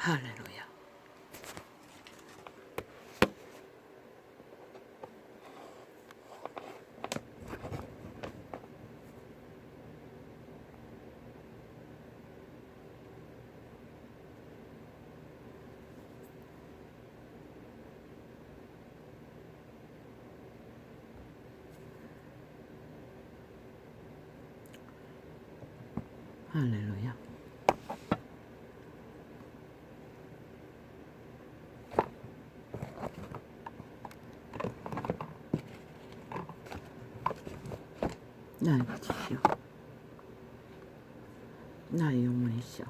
할렐루야. 할렐루야. 나의 빛이시오, 나의 영혼이시오.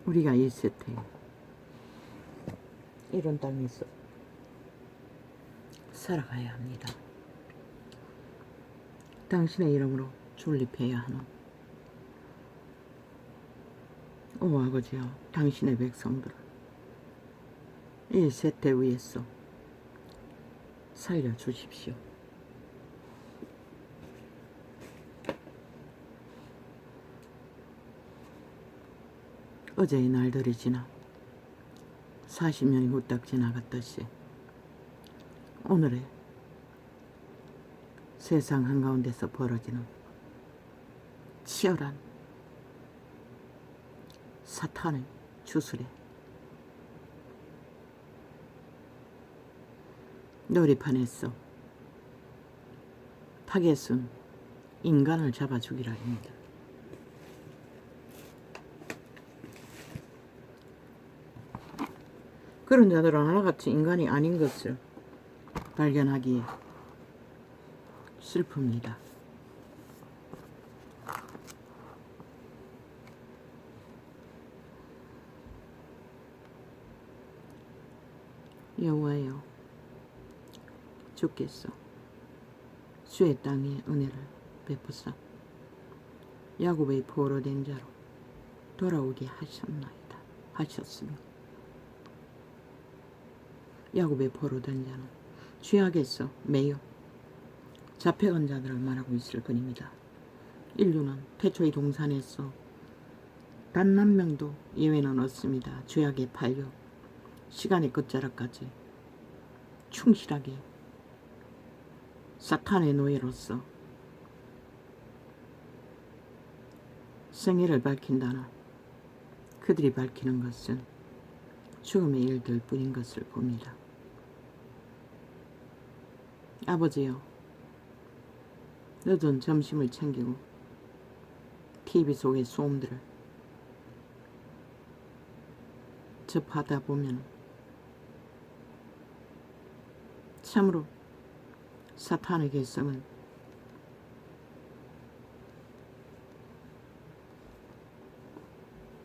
우리가 있을 때 이런 땅에서 살아가야 합니다. 당신의 이름으로 존립해야 하는 오 아버지여, 당신의 백성들을 이 세대 위에서 살려주십시오. 어제의 날들이 지나 40년이 후딱 지나갔듯이 오늘의 세상 한가운데서 벌어지는 치열한 사탄의 주술에 놀이판에서 타겟은 인간을 잡아 죽이라 합니다. 그런 자들은 하나같이 인간이 아닌 것을 발견하기에 슬픕니다. 여호와여, 주께서 주의 땅에 은혜를 베푸사 야곱의 포로된 자로 돌아오게 하셨으며 야곱의 포로된 자는 죄악에서 매여 잡혀간 자들을 말하고 있을 것입니다. 인류는 태초의 동산에서 단 한 명도 예외는 없습니다. 죄악에 팔려 시간의 끝자락까지 충실하게 사탄의 노예로서 생애를 밝힌다는 그들이 밝히는 것은 죽음의 일들 뿐인 것을 봅니다. 아버지여, 늦은 점심을 챙기고 TV 속의 소음들을 접하다 보면 참으로 사탄의 개성은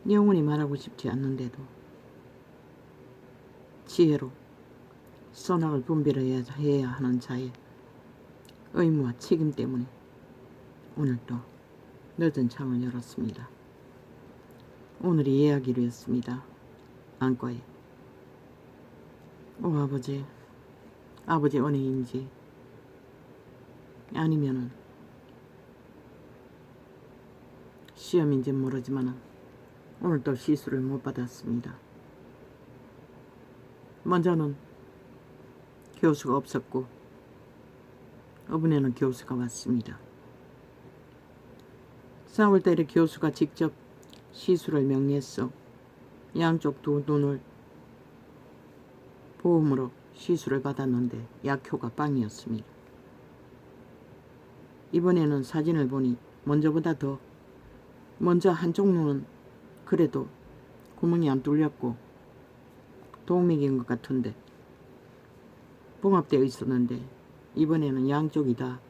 영원히 말하고 싶지 않는데도 지혜로 선악을 분별해야 하는 자의 의무와 책임 때문에 오늘 또 늦은 창을 열었습니다. 오늘이 예약일이었습니다. 안과에. 오 아버지, 아버지 은혜인지 아니면은 시험인지 모르지만 오늘 또 시술을 못 받았습니다. 먼저는 교수가 없었고 이번에는 교수가 왔습니다. 4월달에 교수가 직접 시술을 명리했어 양쪽 두 눈을 보험으로 시술을 받았는데 약효가 빵이었습니다. 이번에는 사진을 보니 먼저보다 더 먼저 한쪽 눈은 그래도 구멍이 안 뚫렸고 동맥인 것 같은데 봉합되어 있었는데 이번에는 양쪽이 다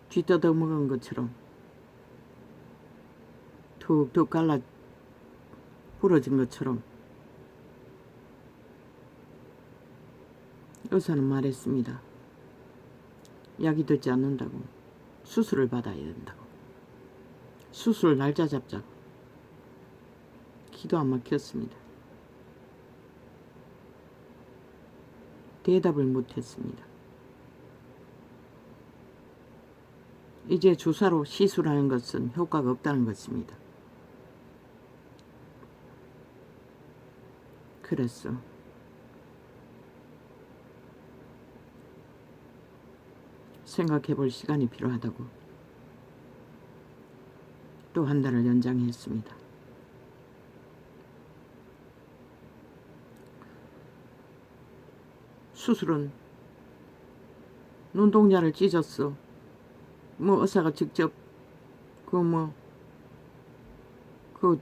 쥐떠더 먹은 것처럼 툭툭 갈라 부러진 것처럼 의사는 말했습니다. 약이 되지 않는다고, 수술을 받아야 된다고, 수술 날짜 잡자고. 기도 안 막혔습니다. 대답을 못했습니다. 이제 주사로 시술하는 것은 효과가 없다는 것입니다. 그랬어. 생각해 볼 시간이 필요하다고 또 한 달을 연장했습니다. 수술은 눈동자를 찢었어. 뭐 의사가 직접 그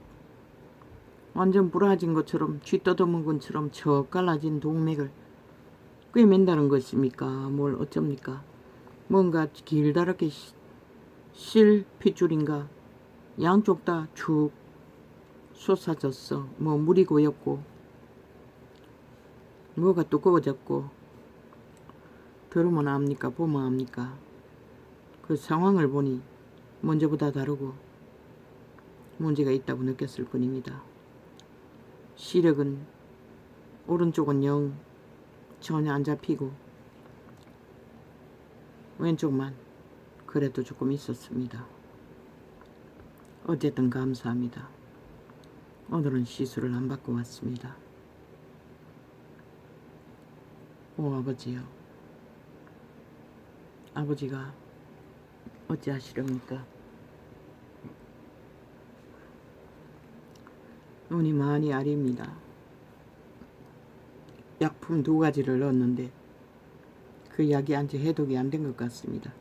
완전 부러진 것처럼 쥐 뜯어먹은 것처럼 척 갈라진 동맥을 꿰맨다는 것입니까? 뭘 어쩝니까? 뭔가 길다랗게 실 핏줄인가 양쪽 다 축 솟아졌어. 뭐 물이 고였고 뭐가 두꺼워졌고 들으면 압니까? 보면 압니까? 그 상황을 보니 먼저보다 다르고 문제가 있다고 느꼈을 뿐입니다. 시력은 오른쪽은 영 전혀 안 잡히고 왼쪽만 그래도 조금 있었습니다. 어쨌든 감사합니다. 오늘은 시술을 안 받고 왔습니다. 오 아버지요. 아버지가 어찌하시렵니까? 눈이 많이 아립니다. 약품 2가지를 넣었는데 그 약이 아직 해독이 안 된 것 같습니다.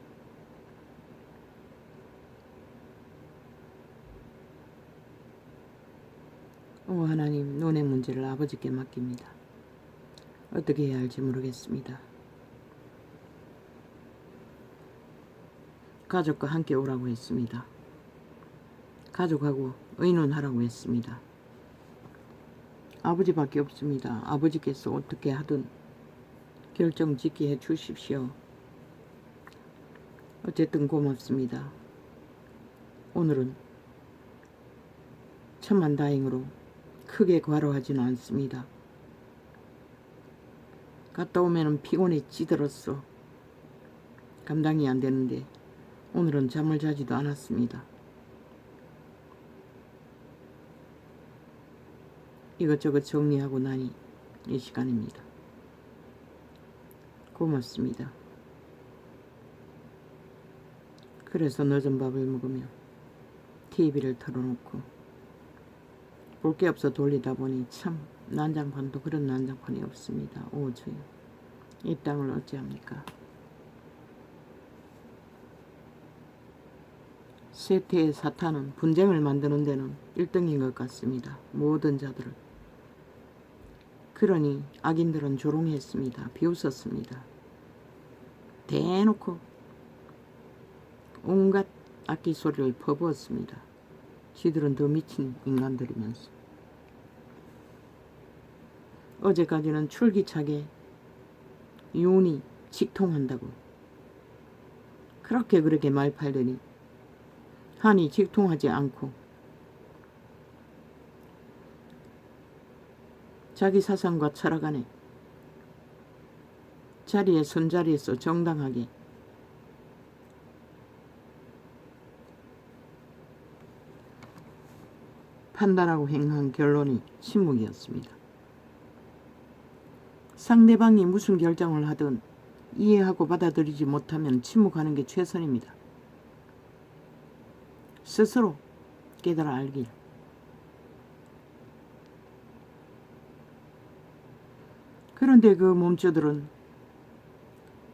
오 하나님, 눈의 문제를 아버지께 맡깁니다. 어떻게 해야 할지 모르겠습니다. 가족과 함께 오라고 했습니다. 가족하고 의논하라고 했습니다. 아버지밖에 없습니다. 아버지께서 어떻게 하든 결정 짓게 해 주십시오. 어쨌든 고맙습니다. 오늘은 천만다행으로 크게 과로하지는 않습니다. 갔다 오면은 피곤해 찌들었어. 감당이 안 되는데 오늘은 잠을 자지도 않았습니다. 이것저것 정리하고 나니 이 시간입니다. 고맙습니다. 그래서 늦은 밥을 먹으며 TV를 틀어놓고 볼 게 없어 돌리다 보니 참 난장판도 그런 난장판이 없습니다. 오 주여, 이 땅을 어찌합니까? 세태의 사탄은 분쟁을 만드는 데는 1등인 것 같습니다. 모든 자들을. 그러니 악인들은 조롱했습니다. 비웃었습니다. 대놓고 온갖 악기 소리를 퍼부었습니다. 지들은 더 미친 인간들이면서. 어제까지는 출기차게 윤이 직통한다고 그렇게 말팔더니 한이 직통하지 않고 자기 사상과 철학 안에 자리에 선자리에서 정당하게 판단하고 행한 결론이 침묵이었습니다. 상대방이 무슨 결정을 하든 이해하고 받아들이지 못하면 침묵하는 게 최선입니다. 스스로 깨달아 알길. 그런데 그 몸주들은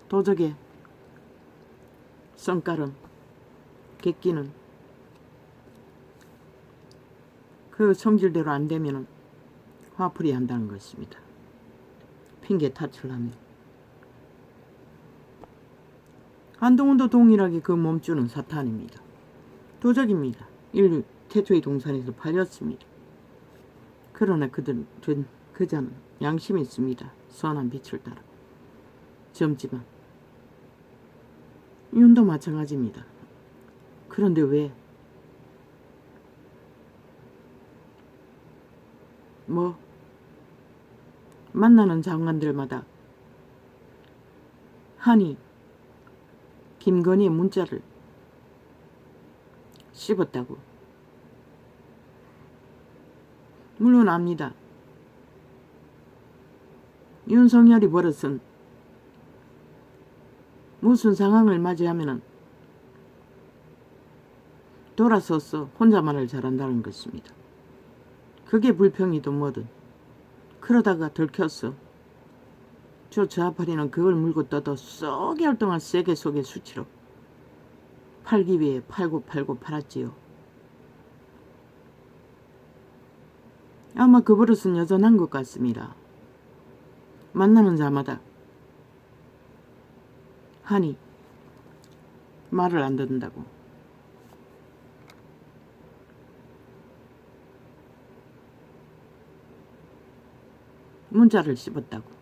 도적의 썬깔은 객기는 그 성질대로 안 되면 화풀이 한다는 것입니다. 핑계 탓을 하면. 한동훈도 동일하게 그 몸주는 사탄입니다. 도적입니다. 인류 태초의 동산에서 팔렸습니다. 그러나 그자는 양심이 있습니다. 선한 빛을 따라. 젊지만 윤도 마찬가지입니다. 그런데 왜 만나는 장관들마다 한이 김건희의 문자를 씹었다고. 물론 압니다. 윤석열이 버릇은 무슨 상황을 맞이하면은 돌아서서 혼자말을 잘한다는 것입니다. 그게 불평이든 뭐든. 그러다가 들켰어. 저 좌파리는 그걸 물고 떠도 쏙 개월 동안 세게 속에 수치로 팔기 위해 팔고 팔았지요. 아마 그 버릇은 여전한 것 같습니다. 만나는 자마다 하니 말을 안 듣는다고. 문자를 씹었다고.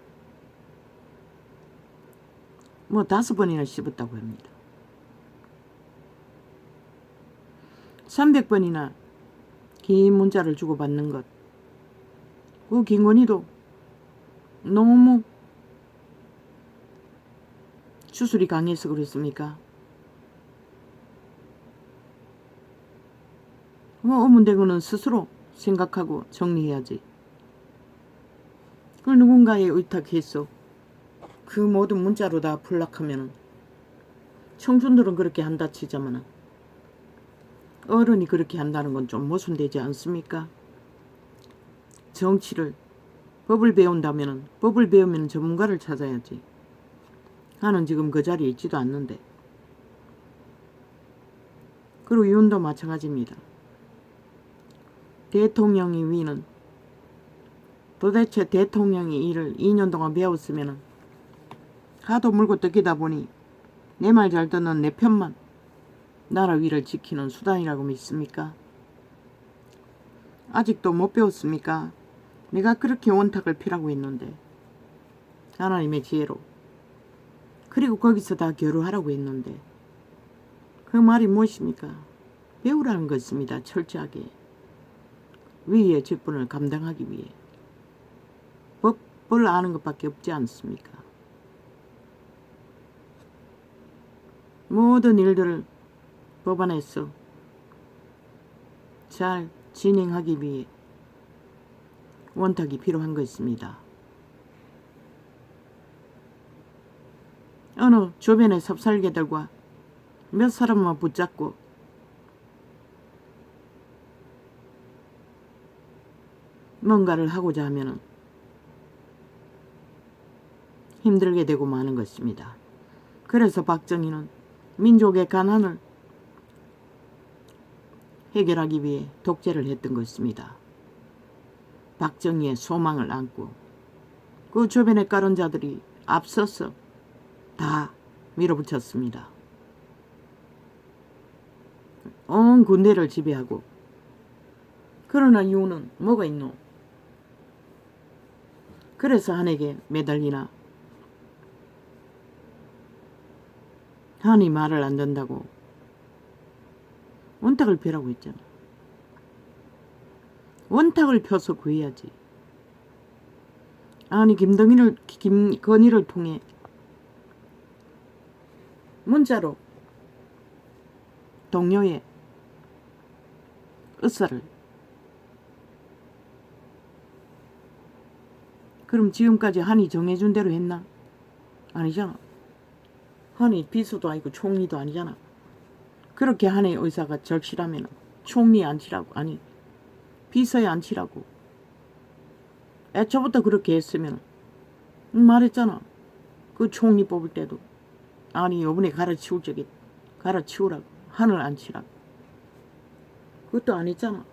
뭐 5번이나 씹었다고 합니다. 300번이나 긴 문자를 주고받는 것. 그 김건희도 너무 주술이 강해서 그렇습니까? 뭐 어문대고는 스스로 생각하고 정리해야지. 그걸 누군가에 의탁해서 그 모든 문자로 다 풀락하면은 청춘들은 그렇게 한다 치자마는 어른이 그렇게 한다는 건 좀 모순되지 않습니까? 정치를 법을 배운다면은 법을 배우면 전문가를 찾아야지. 나는 지금 그 자리에 있지도 않는데. 그리고 윤도 마찬가지입니다. 대통령이 위는 도대체 대통령이 일을 2년 동안 배웠으면은 하도 물고 뜯기다 보니 내 말 잘 듣는 내 편만 나라 위를 지키는 수단이라고 믿습니까? 아직도 못 배웠습니까? 내가 그렇게 원탁을 피라고 했는데 하나님의 지혜로 그리고 거기서 다 결호하라고 했는데 그 말이 무엇입니까? 배우라는 것입니다. 철저하게 위의 직분을 감당하기 위해 법을 아는 것밖에 없지 않습니까? 모든 일들을 법안에서 잘 진행하기 위해 원탁이 필요한 것입니다. 어느 주변의 삽살개들과 몇 사람만 붙잡고 뭔가를 하고자 하면 힘들게 되고 마는 것입니다. 그래서 박정희는 민족의 가난을 해결하기 위해 독재를 했던 것입니다. 박정희의 소망을 안고 그 주변의 까른 자들이 앞서서 다 밀어붙였습니다. 온 군대를 지배하고. 그러나 이유는 뭐가 있노? 그래서 한에게 매달리나? 한이 말을 안 듣는다고 원탁을 펴라고 했잖아. 원탁을 펴서 구해야지. 아니 김건희를 통해 문자로 동료의 의사를. 그럼 지금까지 한이 정해준 대로 했나? 아니잖아. 한이 비서도 아니고 총리도 아니잖아. 그렇게 한의 의사가 절실하면 총리에 앉히라고. 아니 비서에 앉히라고. 애초부터 그렇게 했으면 말했잖아. 그 총리 뽑을 때도 아니 요번에 갈아치울 적에 갈아치우라고. 한을 앉히라고. 그것도 안 했잖아.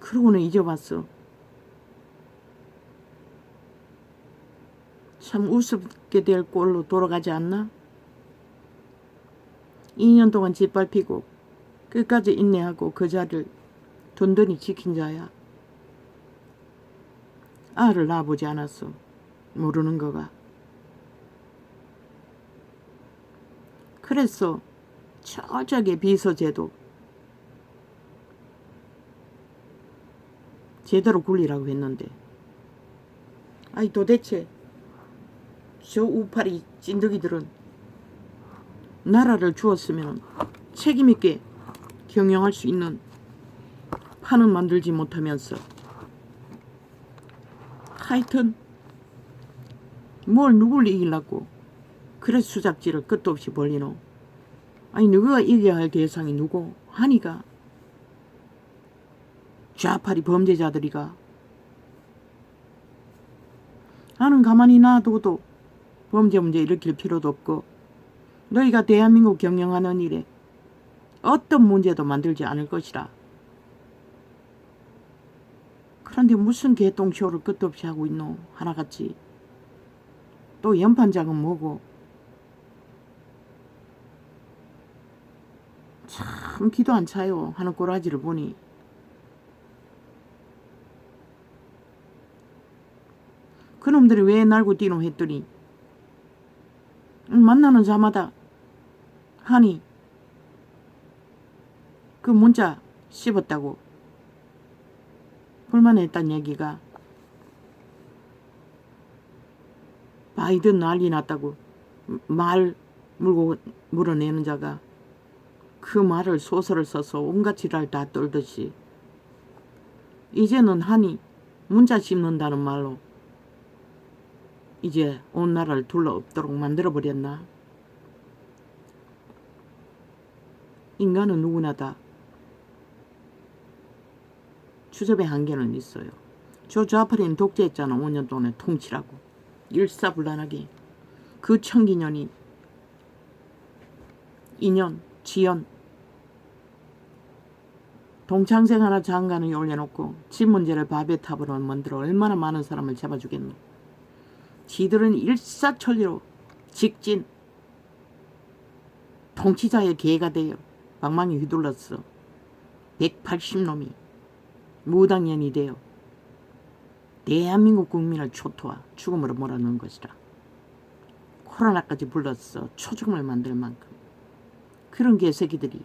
그러고는 잊어봤어. 참 우습게 될 꼴로 돌아가지 않나? 2년 동안 짓밟히고 끝까지 인내하고 그 자리를 든든히 지킨 자야. 아를 낳아보지 않았어. 모르는 거가. 그래서 철저하게 비서제도 제대로 굴리라고 했는데 아니 도대체 저 우파리 찐득이들은 나라를 주었으면 책임있게 경영할 수 있는 판은 만들지 못하면서 하여튼 뭘 누굴 이기려고 그래 수작질을 끝도 없이 벌리노. 아니 누가 이겨야 할 대상이 누구? 하니가 좌파리 범죄자들이가. 나는 가만히 놔둬도 범죄 문제 일으킬 필요도 없고 너희가 대한민국 경영하는 일에 어떤 문제도 만들지 않을 것이라. 그런데 무슨 개똥쇼를 끝도 없이 하고 있노 하나같이. 또 연판장은 뭐고. 참 기도 안 차요 하는 꼬라지를 보니. 그놈들이 왜 날고 뛰노 했더니 만나는 자마다 하니 그 문자 씹었다고 불만했단 얘기가. 바이든 난리 났다고 말 물고 물어내는 자가 그 말을 소설을 써서 온갖 지랄 다 떨듯이 이제는 하니 문자 씹는다는 말로 이제 온 나라를 둘러엎도록 만들어버렸나. 인간은 누구나 다 추접의 한계는 있어요. 저 좌파리는 독재했잖아. 5년 동안 통치라고. 일사불란하게. 그 청기년이 인연, 지연, 동창생 하나 장관을 올려놓고 집 문제를 밥의 탑으로 만들어 얼마나 많은 사람을 잡아주겠노. 지들은 일사천리로 직진 통치자의 개가 되어 방망이 휘둘렀어. 180놈이 무당년이 되어 대한민국 국민을 초토화 죽음으로 몰아넣은 것이라. 코로나까지 불렀어. 초죽음을 만들 만큼. 그런 개새끼들이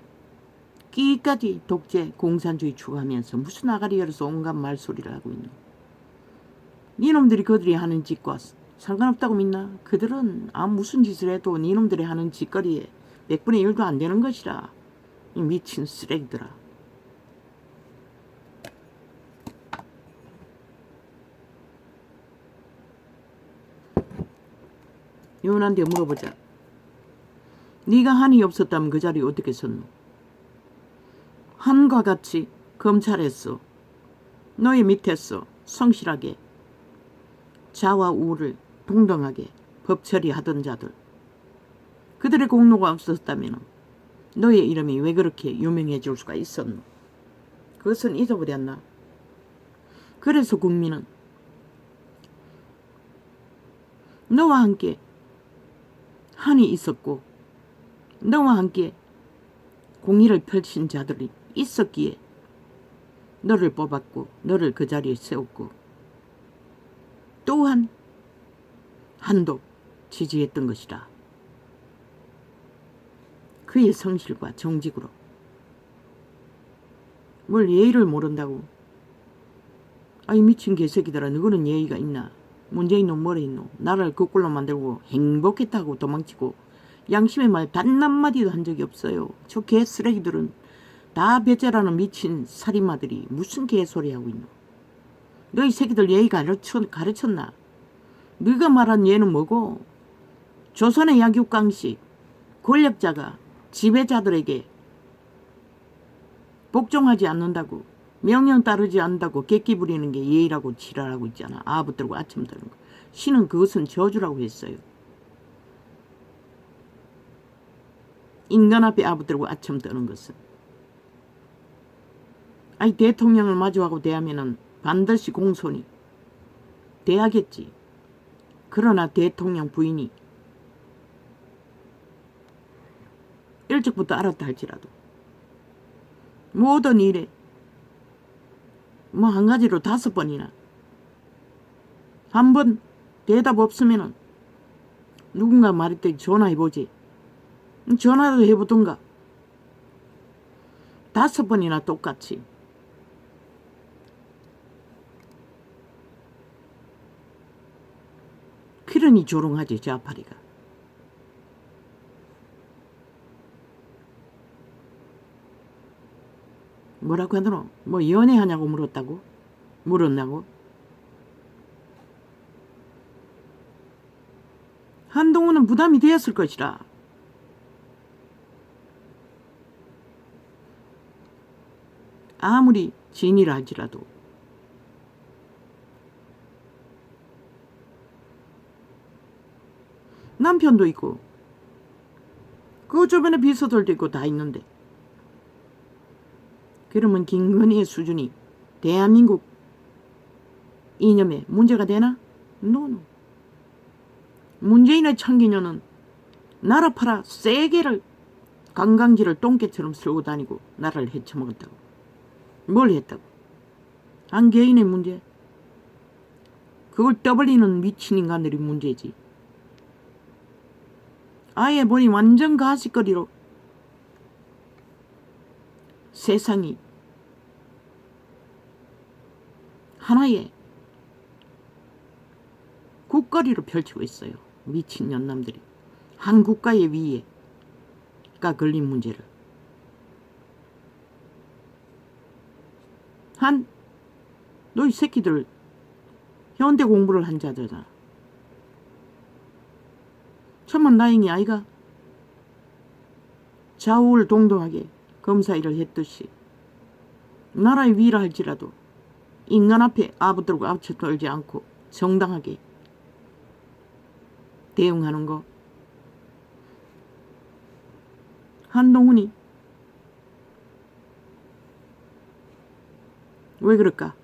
끼까지 독재 공산주의 추구하면서 무슨 아가리 열어서 온갖 말소리를 하고 있노. 니놈들이 그들이 하는 짓과 상관없다고 믿나? 그들은 무슨 짓을 해도 니놈들이 하는 짓거리에 100분의 1도 안 되는 것이라. 이 미친 쓰레기들아. 요원한테 물어보자. 네가 한이 없었다면 그 자리에 어떻게 섰노? 한과 같이 검찰에서 너의 밑에서 성실하게 자와 우를 동등하게 법 처리하던 자들, 그들의 공로가 없었다면 너의 이름이 왜 그렇게 유명해질 수가 있었노? 그것은 잊어버렸나? 그래서 국민은 너와 함께 한이 있었고 너와 함께 공의를 펼친 자들이 있었기에 너를 뽑았고 너를 그 자리에 세웠고 또한 한도 지지했던 것이다. 그의 성실과 정직으로. 뭘 예의를 모른다고. 아이 미친 개새끼들아, 너희는 예의가 있나? 문재인은 뭐래 있노? 나라를 거꾸로 만들고 행복했다고 도망치고 양심의 말 단 한마디도 한 적이 없어요. 저 개쓰레기들은 다 배째라는 미친 살인마들이 무슨 개소리 하고 있노? 너희 새끼들 예의 가르쳤나? 네가 말한 예는 뭐고? 조선의 약육강식, 권력자가 지배자들에게 복종하지 않는다고, 명령 따르지 않는다고 객기 부리는 게 예의라고 지랄하고 있잖아. 아부들고 아첨 드는 거. 신은 그것은 저주라고 했어요. 인간 앞에 아부들고 아첨 뜨는 것은. 아니 대통령을 마주하고 대하면은 반드시 공손히 대하겠지. 그러나 대통령 부인이 일찍부터 알았다 할지라도 모든 일에 뭐 한 가지로 5번이나 한 번 대답 없으면은 누군가 말했더니 전화해보지. 전화도 해보던가. 5번이나 똑같이. 그러니 조롱하지 좌파리가. 뭐라고 하더노? 뭐 연애하냐고 물었다고? 물었나고? 한동훈은 부담이 되었을 것이라. 아무리 진이라 할지라도. 남편도 있고 그 주변에 비서들도 있고 다 있는데, 그러면 김건희의 수준이 대한민국 이념에 문제가 되나? 노노. 문재인의 창기녀는 나라 팔아 세게를 관광지를 똥개처럼 쓸고 다니고 나라를 헤쳐먹었다고. 뭘 했다고? 한 개인의 문제? 그걸 떠벌리는 미친 인간들이 문제지. 아예 보니 완전 가시거리로 세상이 하나의 국거리로 펼치고 있어요. 미친 년남들이 한 국가의 위에가 걸린 문제를 너 이 새끼들 현대 공부를 한 자들잖아. 천만다행이 아이가 좌우울동동하게 검사 일을 했듯이 나라의 위라 할지라도 인간 앞에 아부들고 앞쳐 떨지 않고 정당하게 대응하는 거. 한동훈이 왜 그럴까?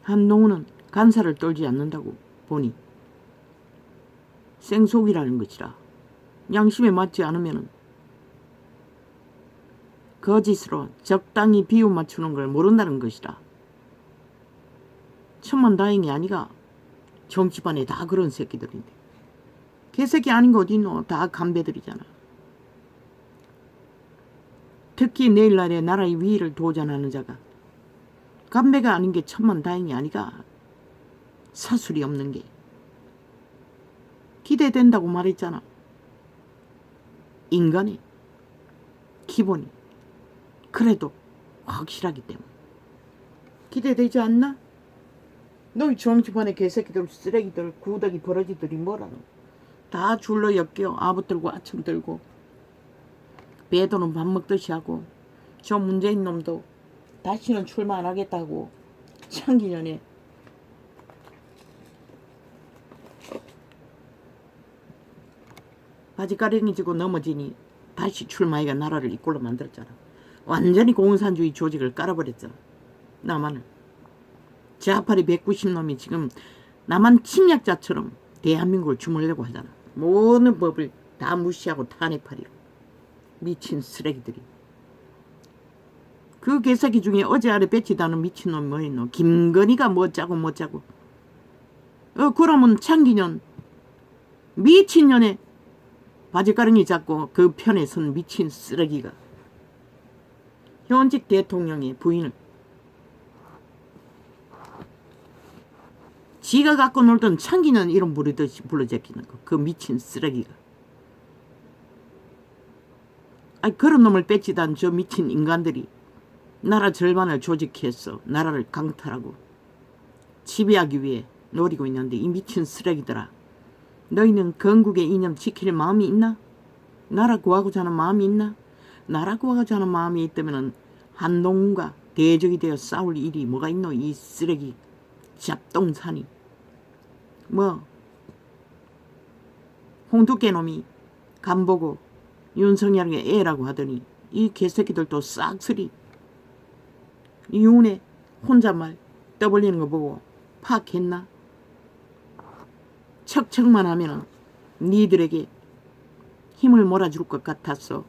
한동훈은 간사를 떨지 않는다고 보니 생속이라는 것이라. 양심에 맞지 않으면 거짓으로 적당히 비유 맞추는 걸 모른다는 것이라. 천만다행이 아니가. 정치반에 다 그런 새끼들인데. 개새끼 아닌 거 어딨노? 다 간배들이잖아. 특히 내일날에 나라의 위기를 도전하는 자가 간배가 아닌 게 천만다행이 아니가. 사술이 없는 게. 기대된다고 말했잖아. 인간의 기본이 그래도 확실하기 때문에. 기대되지 않나? 너희 정치판의 개새끼들, 쓰레기들, 구더기 버러지들이 뭐라노? 다 줄로 엮여 아부 들고 아침 들고 배도는 밥 먹듯이 하고, 저 문재인 놈도 다시는 출마 안 하겠다고 창기년에 바지가랭이 지고 넘어지니 다시 출마해가 나라를 이꼴로 만들었잖아. 완전히 공산주의 조직을 깔아버렸잖아. 남한을. 좌파리 190놈이 지금 남한 침략자처럼 대한민국을 주물려고 하잖아. 모든 법을 다 무시하고 탄핵하리로. 미친 쓰레기들이. 그 개새끼 중에 어제 아래 배치다는 미친놈이 뭐 있노? 김건희가 뭐 짜고 그러면 창기년 미친년에 바지가랑이 잡고 그 편에 선 미친 쓰레기가 현직 대통령의 부인을 지가 갖고 놀던 창기년 이름 부르듯이 불러제끼는 거. 그 미친 쓰레기가. 그런 놈을 뺏지단 저 미친 인간들이 나라 절반을 조직해서 나라를 강탈하고 지배하기 위해 노리고 있는데, 이 미친 쓰레기들아, 너희는 건국의 이념 지킬 마음이 있나? 나라 구하고자 하는 마음이 있나? 나라 구하고자 하는 마음이 있다면 한동훈과 대적이 되어 싸울 일이 뭐가 있노? 이 쓰레기 잡동사니. 뭐 홍두깨 놈이 간보고 윤석열에게 애라고 하더니 이 개새끼들도 싹쓸이 이윤에 혼잣말 떠벌리는 거 보고 파악했나? 척척만 하면은 니들에게 힘을 몰아줄 것 같았어.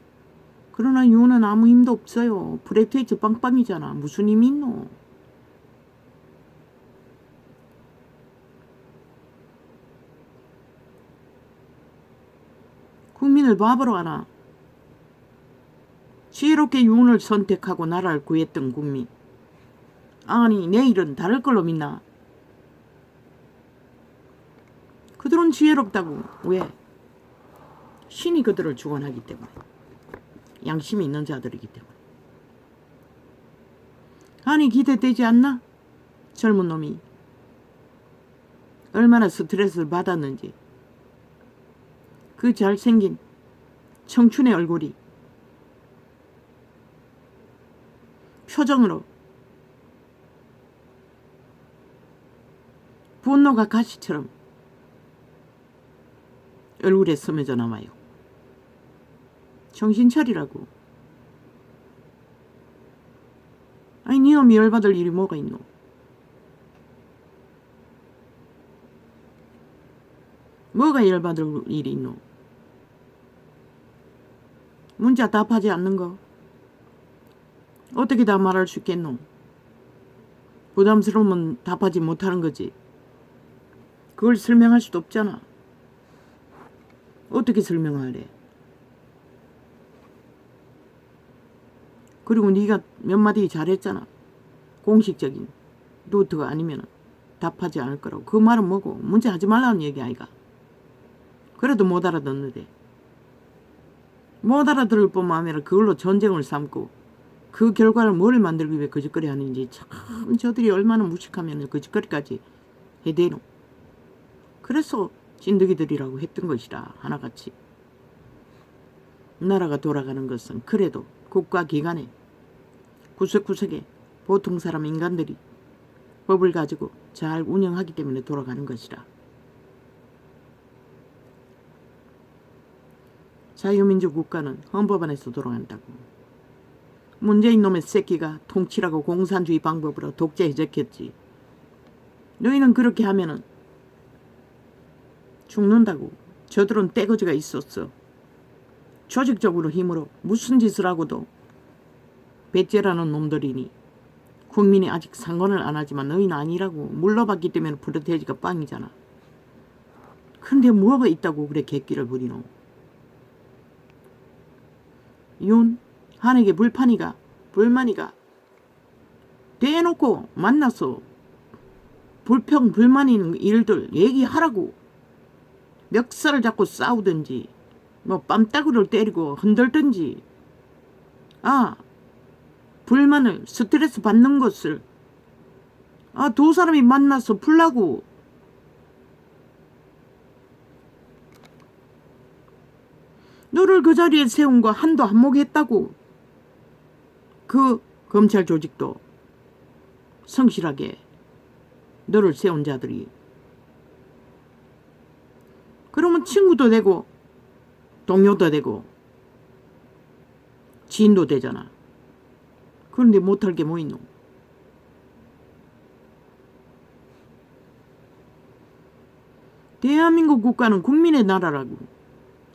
그러나 윤은 아무 힘도 없어요. 브레이크 빵빵이잖아. 무슨 힘이 있노? 국민을 바보로 하나? 지혜롭게 윤을 선택하고 나라를 구했던 국민. 아니 내일은 다를 걸로 믿나? 그들은 지혜롭다고. 왜? 신이 그들을 주관하기 때문에. 양심이 있는 자들이기 때문에. 아니 기대되지 않나? 젊은 놈이 얼마나 스트레스를 받았는지 그 잘생긴 청춘의 얼굴이 표정으로 분노가 가시처럼 얼굴에 스며져 나와요. 정신 차리라고. 아니 니놈이 열받을 일이 뭐가 있노? 뭐가 열받을 일이 있노? 문자 답하지 않는 거 어떻게 다 말할 수 있겠노? 부담스러우면 답하지 못하는 거지. 그걸 설명할 수도 없잖아. 어떻게 설명하래? 그리고 네가 몇 마디 잘했잖아. 공식적인 루트가 아니면 답하지 않을 거라고. 그 말은 뭐고? 문자 하지 말라는 얘기 아이가. 그래도 못 알아듣는데. 못 알아들을 뿐만 아니라 그걸로 전쟁을 삼고 그 결과를 뭐를 만들기 위해 거짓거리 하는지 참 저들이 얼마나 무식하면 거짓거리까지 해대노. 그래서 찐득이들이라고 했던 것이라 하나같이. 나라가 돌아가는 것은 그래도 국가기관에 구석구석에 보통 사람 인간들이 법을 가지고 잘 운영하기 때문에 돌아가는 것이라. 자유민주 국가는 헌법 안에서 돌아간다고. 문재인 놈의 새끼가 통치라고 공산주의 방법으로 독재 해적했지. 너희는 그렇게 하면은 죽는다고. 저들은 떼거지가 있었어. 조직적으로 힘으로 무슨 짓을 하고도 배째라는 놈들이니 국민이 아직 상관을 안 하지만 너희는 아니라고. 물러봤기 때문에 부르돼지가 빵이잖아. 근데 뭐가 있다고 그래 객기를 부리노. 윤 한에게 불만이가 대놓고 만나서 불만인 일들 얘기하라고. 멱살을 잡고 싸우든지 뭐 뺨따구를 때리고 흔들든지. 불만을 스트레스 받는 것을 두 사람이 만나서 풀라고. 너를 그 자리에 세운 거 한도 한몫했다고. 그 검찰 조직도 성실하게 너를 세운 자들이. 그러면 친구도 되고 동료도 되고 지인도 되잖아. 그런데 못할 게 뭐 있노? 대한민국 국가는 국민의 나라라고.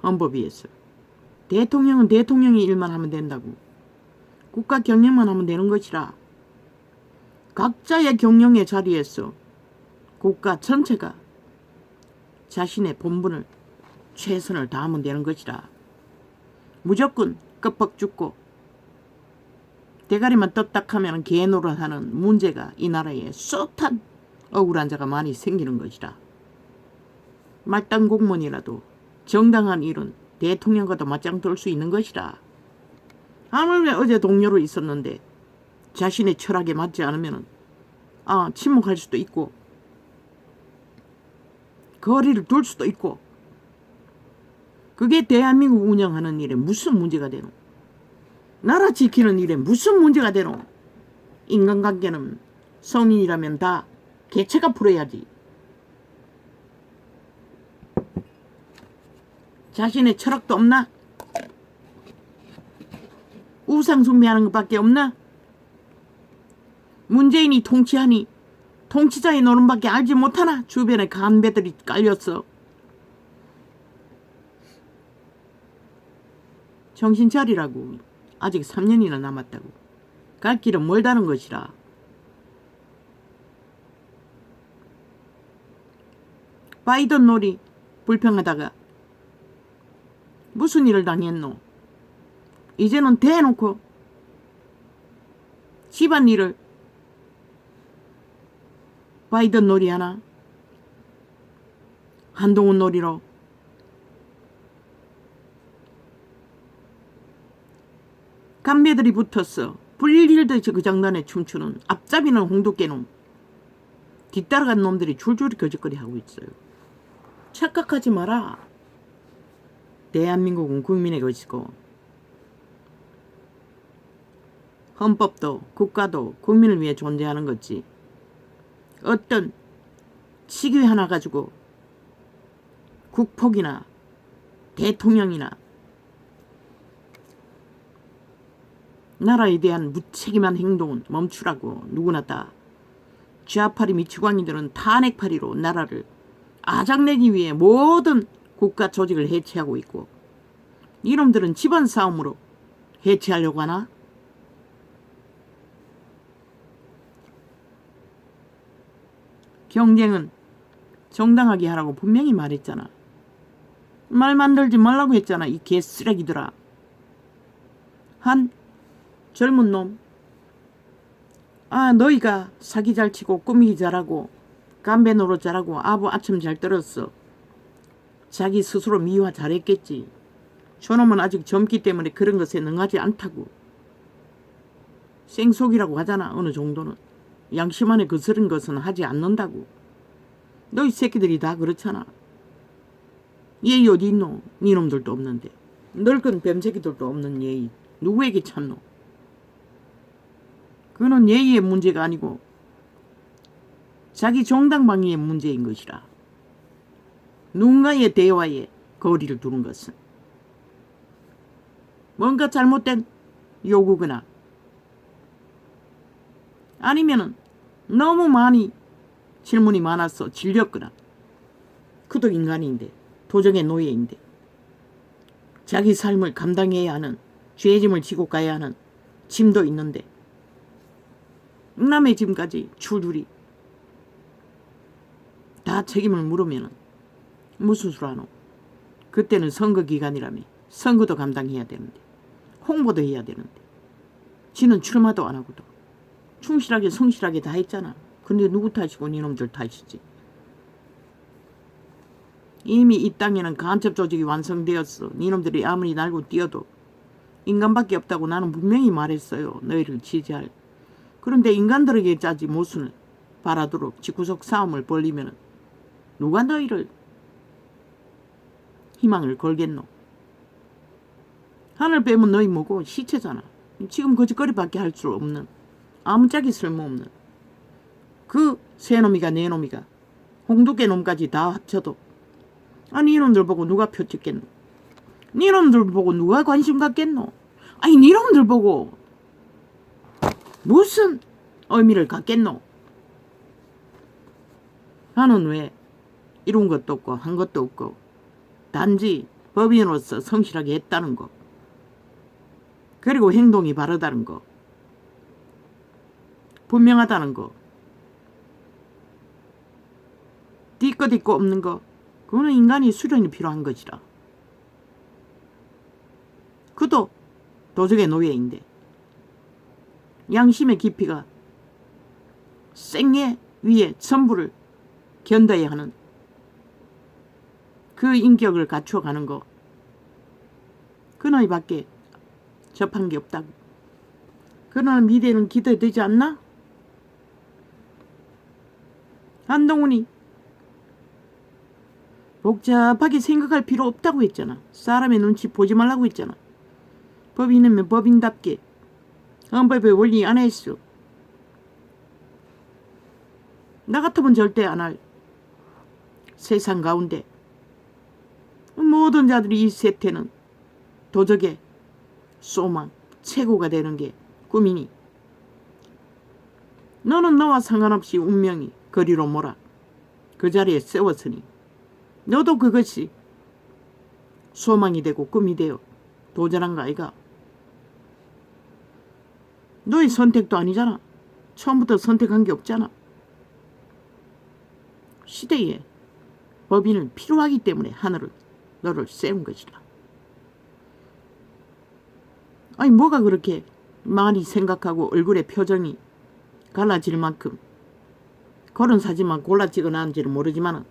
헌법에 있어. 대통령은 대통령이 일만 하면 된다고. 국가 경영만 하면 되는 것이라. 각자의 경영의 자리에서 국가 전체가 자신의 본분을 최선을 다하면 되는 것이라. 무조건 껍벅 죽고 대가리만 떴딱하면 개노릇하는 문제가 이 나라에 숱한 억울한 자가 많이 생기는 것이라. 말단 공무원이라도 정당한 일은 대통령과도 맞짱 뜰 수 있는 것이라. 하물며 어제 동료로 있었는데 자신의 철학에 맞지 않으면 침묵할 수도 있고 거리를 둘 수도 있고. 그게 대한민국 운영하는 일에 무슨 문제가 되노? 나라 지키는 일에 무슨 문제가 되노? 인간관계는 성인이라면 다 개체가 풀어야지. 자신의 철학도 없나? 우상숭배하는 것밖에 없나? 문재인이 통치하니 통치자의 노름밖에 알지 못하나? 주변에 간배들이 깔렸어. 정신 차리라고. 아직 3년이나 남았다고. 갈 길은 멀다는 것이라. 바이든 놀이 불평하다가 무슨 일을 당했노? 이제는 대놓고 집안일을 바이든 놀이 하나? 한동훈 놀이로 간배들이 붙었어. 불릴듯이 그 장단에 춤추는 앞잡이는 홍두깨놈. 뒤따라간 놈들이 줄줄이 거짓거리 하고 있어요. 착각하지 마라. 대한민국은 국민의 것이고 헌법도 국가도 국민을 위해 존재하는 거지. 어떤 시기 하나 가지고 국폭이나 대통령이나 나라에 대한 무책임한 행동은 멈추라고. 누구나 다 쥐아파리 미치광이들은 탄핵파리로 나라를 아작내기 위해 모든 국가 조직을 해체하고 있고, 이놈들은 집안 싸움으로 해체하려고 하나? 경쟁은 정당하게 하라고 분명히 말했잖아. 말 만들지 말라고 했잖아. 이 개쓰레기들아. 한 젊은 놈, 너희가 사기 잘 치고 꾸미기 잘하고 담배 노릇 잘하고 아부 아첨 잘 떨었어. 자기 스스로 미화 잘했겠지. 저놈은 아직 젊기 때문에 그런 것에 능하지 않다고. 생속이라고 하잖아. 어느 정도는 양심 안에 거스른 것은 하지 않는다고. 너희 새끼들이 다 그렇잖아. 예의 어디 있노? 니놈들도 없는데. 늙은 뱀새끼들도 없는 예의 누구에게 찾노? 그는 예의의 문제가 아니고 자기 정당방위의 문제인 것이라. 누군가의 대화에 거리를 두는 것은 뭔가 잘못된 요구거나 아니면은 너무 많이 질문이 많아서 질렸거나. 그도 인간인데, 도정의 노예인데, 자기 삶을 감당해야 하는, 죄짐을 지고 가야 하는 짐도 있는데 남의 짐까지 줄줄이 다 책임을 물으면 무슨 수를 하노? 그때는 선거 기간이라며. 선거도 감당해야 되는데, 홍보도 해야 되는데, 지는 출마도 안 하고도 충실하게 성실하게 다 했잖아. 근데 누구 탓이고? 니놈들 탓이지. 이미 이 땅에는 간첩 조직이 완성되었어. 니놈들이 아무리 날고 뛰어도 인간밖에 없다고 나는 분명히 말했어요. 너희를 지지할. 그런데 인간들에게 짜지 못을 바라도록 집구석 싸움을 벌리면 누가 너희를 희망을 걸겠노? 하늘 빼면 너희 뭐고 시체잖아. 지금 거짓거리밖에 할 수 없는, 아무짝에 쓸모없는 그 새놈이가 내놈이가 홍두깨 놈까지 다 합쳐도 이놈들 보고 누가 표 찍겠노? 니놈들 보고 누가 관심 갖겠노? 니놈들 보고 무슨 의미를 갖겠노? 나는 왜 이룬 것도 없고 한 것도 없고 단지 법인으로서 성실하게 했다는 거, 그리고 행동이 바르다는 거, 분명하다는 거, 뒤끝 있고 없는 거, 그거는 인간이 수련이 필요한 것이라. 그도 도적의 노예인데 양심의 깊이가 생애 위에 전부를 견뎌야 하는 그 인격을 갖추어가는 거, 그 너희밖에 접한 게 없다고. 그러나 미래는 기대되지 않나? 한동훈이 복잡하게 생각할 필요 없다고 했잖아. 사람의 눈치 보지 말라고 했잖아. 법인이면 법인답게 헌법의 원리 안 했어. 나 같으면 절대 안 할 세상 가운데 모든 자들이 이 세태는 도적의 소망, 최고가 되는 게 꿈이니 너는 너와 상관없이 운명이 거리로 몰아 그 자리에 세웠으니 너도 그것이 소망이 되고 꿈이 되어 도전한 거 아이가? 너의 선택도 아니잖아. 처음부터 선택한 게 없잖아. 시대에 법인은 필요하기 때문에 하늘은 너를 세운 것이다. 뭐가 그렇게 많이 생각하고 얼굴에 표정이 갈라질 만큼 그런 사진만 골라 찍어놨는지는 모르지만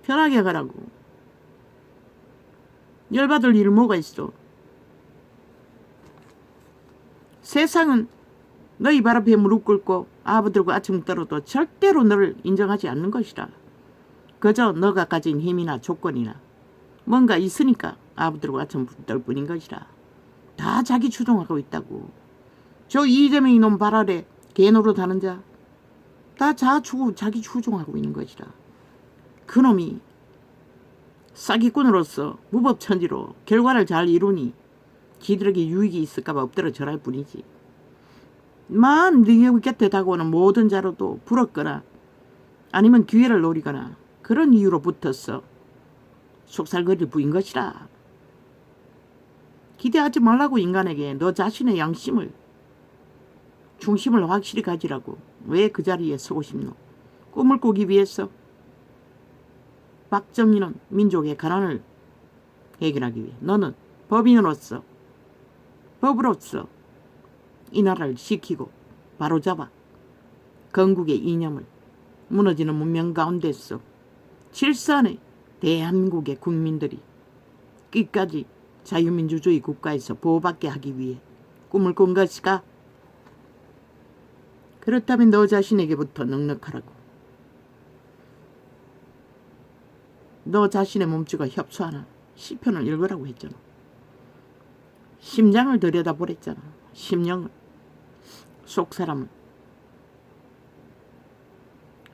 편하게 가라고. 열받을 일 뭐가 있어. 세상은 너희 발 앞에 무릎 꿇고 아부들고 아청 떨어도 절대로 너를 인정하지 않는 것이라. 그저 너가 가진 힘이나 조건이나 뭔가 있으니까 아부들고 아청 떨 뿐인 것이라. 다 자기 추종하고 있다고. 저 이재명 이놈 발 아래 개노릇하는 자 다 자기 추종하고 있는 것이라. 그놈이 사기꾼으로서 무법천지로 결과를 잘 이루니 지들에게 유익이 있을까봐 엎드려 절할 뿐이지. 만 네 곁에 다가오는 모든 자로도 부럽거나 아니면 기회를 노리거나 그런 이유로 붙어서 속살거릴 뿐인 것이라. 기대하지 말라고. 인간에게 너 자신의 양심을 중심을 확실히 가지라고. 왜 그 자리에 서고 싶노? 꿈을 꾸기 위해서. 박정희는 민족의 가난을 해결하기 위해, 너는 법인으로서 법으로서 이 나라를 지키고 바로잡아 건국의 이념을 무너지는 문명 가운데서 질산의 대한민국의 국민들이 끝까지 자유민주주의 국가에서 보호받게 하기 위해 꿈을 꾼 것이가. 그렇다면 너 자신에게부터 넉넉하라고. 너 자신의 몸주가 협소하나 시편을 읽으라고 했잖아. 심장을 들여다보랬잖아. 심령을, 속사람을.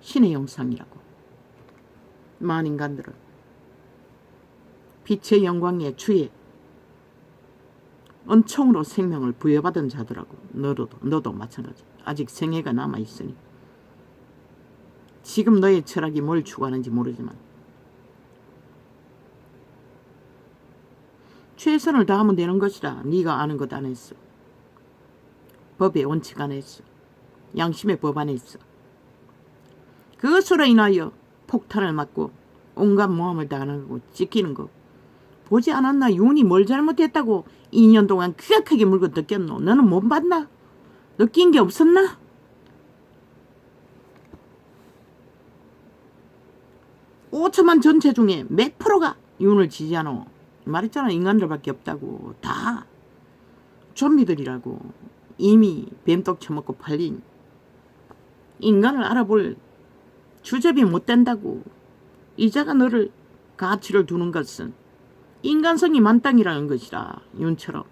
신의 형상이라고. 만인간들은 빛의 영광의 주에 은총으로 생명을 부여받은 자들하고. 너도 마찬가지. 아직 생애가 남아있으니. 지금 너의 철학이 뭘 추구하는지 모르지만 최선을 다하면 되는 것이라. 네가 아는 것 안에서, 법의 원칙 안에서, 양심의 법 안에서. 그것으로 인하여 폭탄을 맞고 온갖 모함을 당하고 찢기는 거 보지 않았나? 윤이 뭘 잘못했다고 2년 동안 크게 물고 느꼈노? 너는 못 봤나? 느낀 게 없었나? (5천만) 전체 중에 몇 프로가 윤을 지지하노? 말했잖아. 인간들밖에 없다고. 다 좀비들이라고. 이미 뱀떡 처먹고 팔린 인간을 알아볼 주접이 못 된다고. 이자가 너를 가치를 두는 것은 인간성이 만땅이라는 것이라. 윤처럼.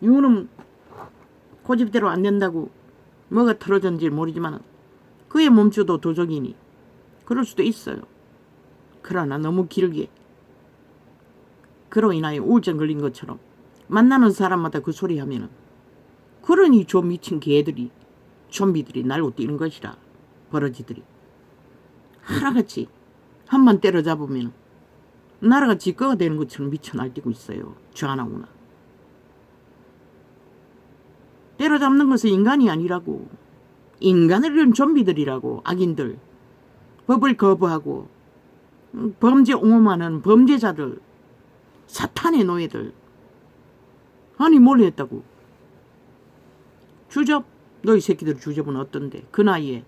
윤은 고집대로 안 된다고 뭐가 틀어졌는지 모르지만 그의 몸주도 도적이니 그럴 수도 있어요. 그러나 너무 길게 그로 인하여 우울증 걸린 것처럼 만나는 사람마다 그 소리 하면은 그러니 저 미친 개들이 좀비들이 날고 뛰는 것이라. 버러지들이 하나같이 한번 때려잡으면 나라가 지꺼가 되는 것처럼 미쳐 날뛰고 있어요. 저 하나구나. 때려잡는 것은 인간이 아니라고. 인간을 이룬 좀비들이라고. 악인들, 법을 거부하고 범죄 옹호하는 범죄자들, 사탄의 노예들. 아니 뭘 했다고. 주접? 너희 새끼들 주접은 어떤데? 그 나이에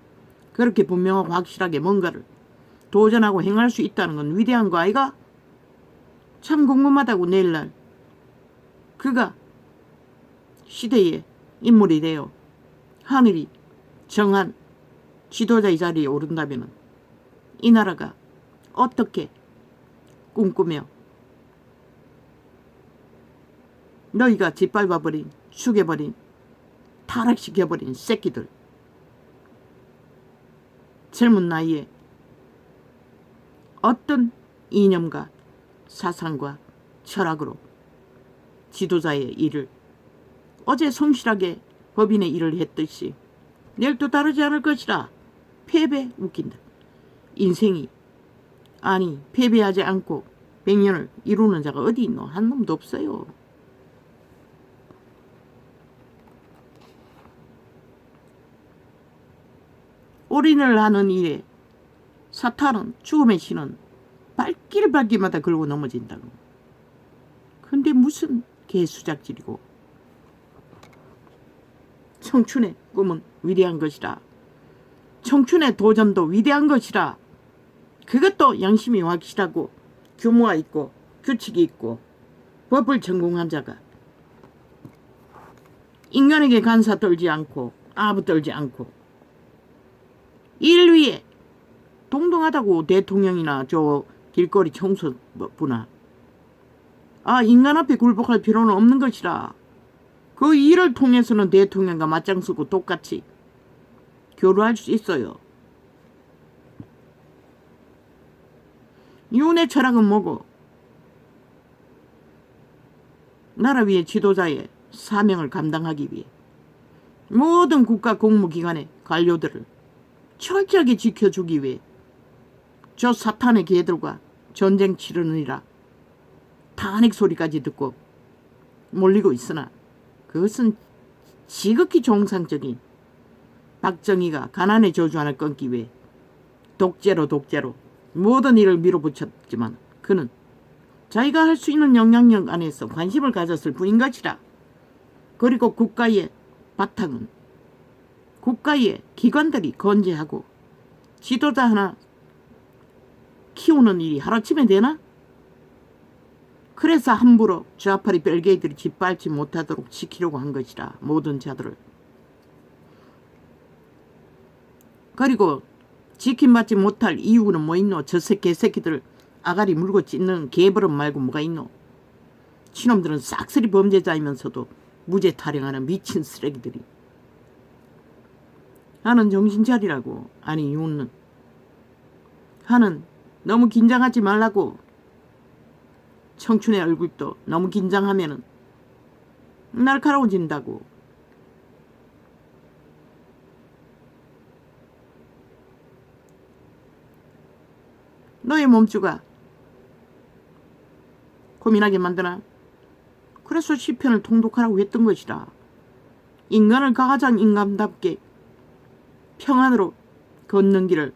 그렇게 분명하고 확실하게 뭔가를 도전하고 행할 수 있다는 건 위대한 거 아이가? 참 궁금하다고. 내일날 그가 시대의 인물이 되어 하늘이 정한 지도자의 자리에 오른다면 이 나라가 어떻게 꿈꾸며 너희가 짓밟아버린, 죽여버린, 타락시켜버린 새끼들, 젊은 나이에 어떤 이념과 사상과 철학으로 지도자의 일을 어제 성실하게 법인의 일을 했듯이 내일도 다르지 않을 것이라. 패배? 웃긴다. 인생이 아니 패배하지 않고 100년을 이루는 자가 어디 있노? 한 놈도 없어요. 올인을 하는 일에 사탄은, 죽음의 신은 발길 발길마다 걸고 넘어진다고. 근데 무슨 개수작질이고. 청춘의 꿈은 위대한 것이라. 청춘의 도전도 위대한 것이라. 그것도 양심이 확실하고 규모가 있고 규칙이 있고 법을 전공한 자가 인간에게 간사 떨지 않고 아부 떨지 않고 일 위에 동등하다고. 대통령이나 저 길거리 청소부나 인간 앞에 굴복할 필요는 없는 것이라. 그 일을 통해서는 대통령과 맞짱서고 똑같이 교류할 수 있어요. 윤의 철학은 뭐고? 나라 위의 지도자의 사명을 감당하기 위해 모든 국가 공무기관의 관료들을 철저하게 지켜주기 위해 저 사탄의 개들과 전쟁 치르느니라 탄핵 소리까지 듣고 몰리고 있으나 그것은 지극히 정상적인 박정희가 가난의 저주 하나 끊기 위해 독재로 모든 일을 밀어붙였지만 그는 자기가 할 수 있는 영향력 안에서 관심을 가졌을 뿐인 것이라. 그리고 국가의 바탕은 국가의 기관들이 건재하고 지도자 하나 키우는 일이 하루아침에 되나? 그래서 함부로 좌파리 벨게이들이 짓밟지 못하도록 지키려고 한 것이라. 모든 자들을. 그리고 지킴받지 못할 이유는 뭐 있노? 저 개새끼들 아가리 물고 찢는 개버릇 말고 뭐가 있노? 친놈들은 싹쓸이 범죄자이면서도 무죄 타령하는 미친 쓰레기들이. 하는 정신 차리라고. 아니 윤은 하는 너무 긴장하지 말라고. 청춘의 얼굴도 너무 긴장하면은 날카로워진다고. 너의 몸주가 고민하게 만드나? 그래서 시편을 통독하라고 했던 것이라. 인간을 가장 인간답게 평안으로 걷는 길을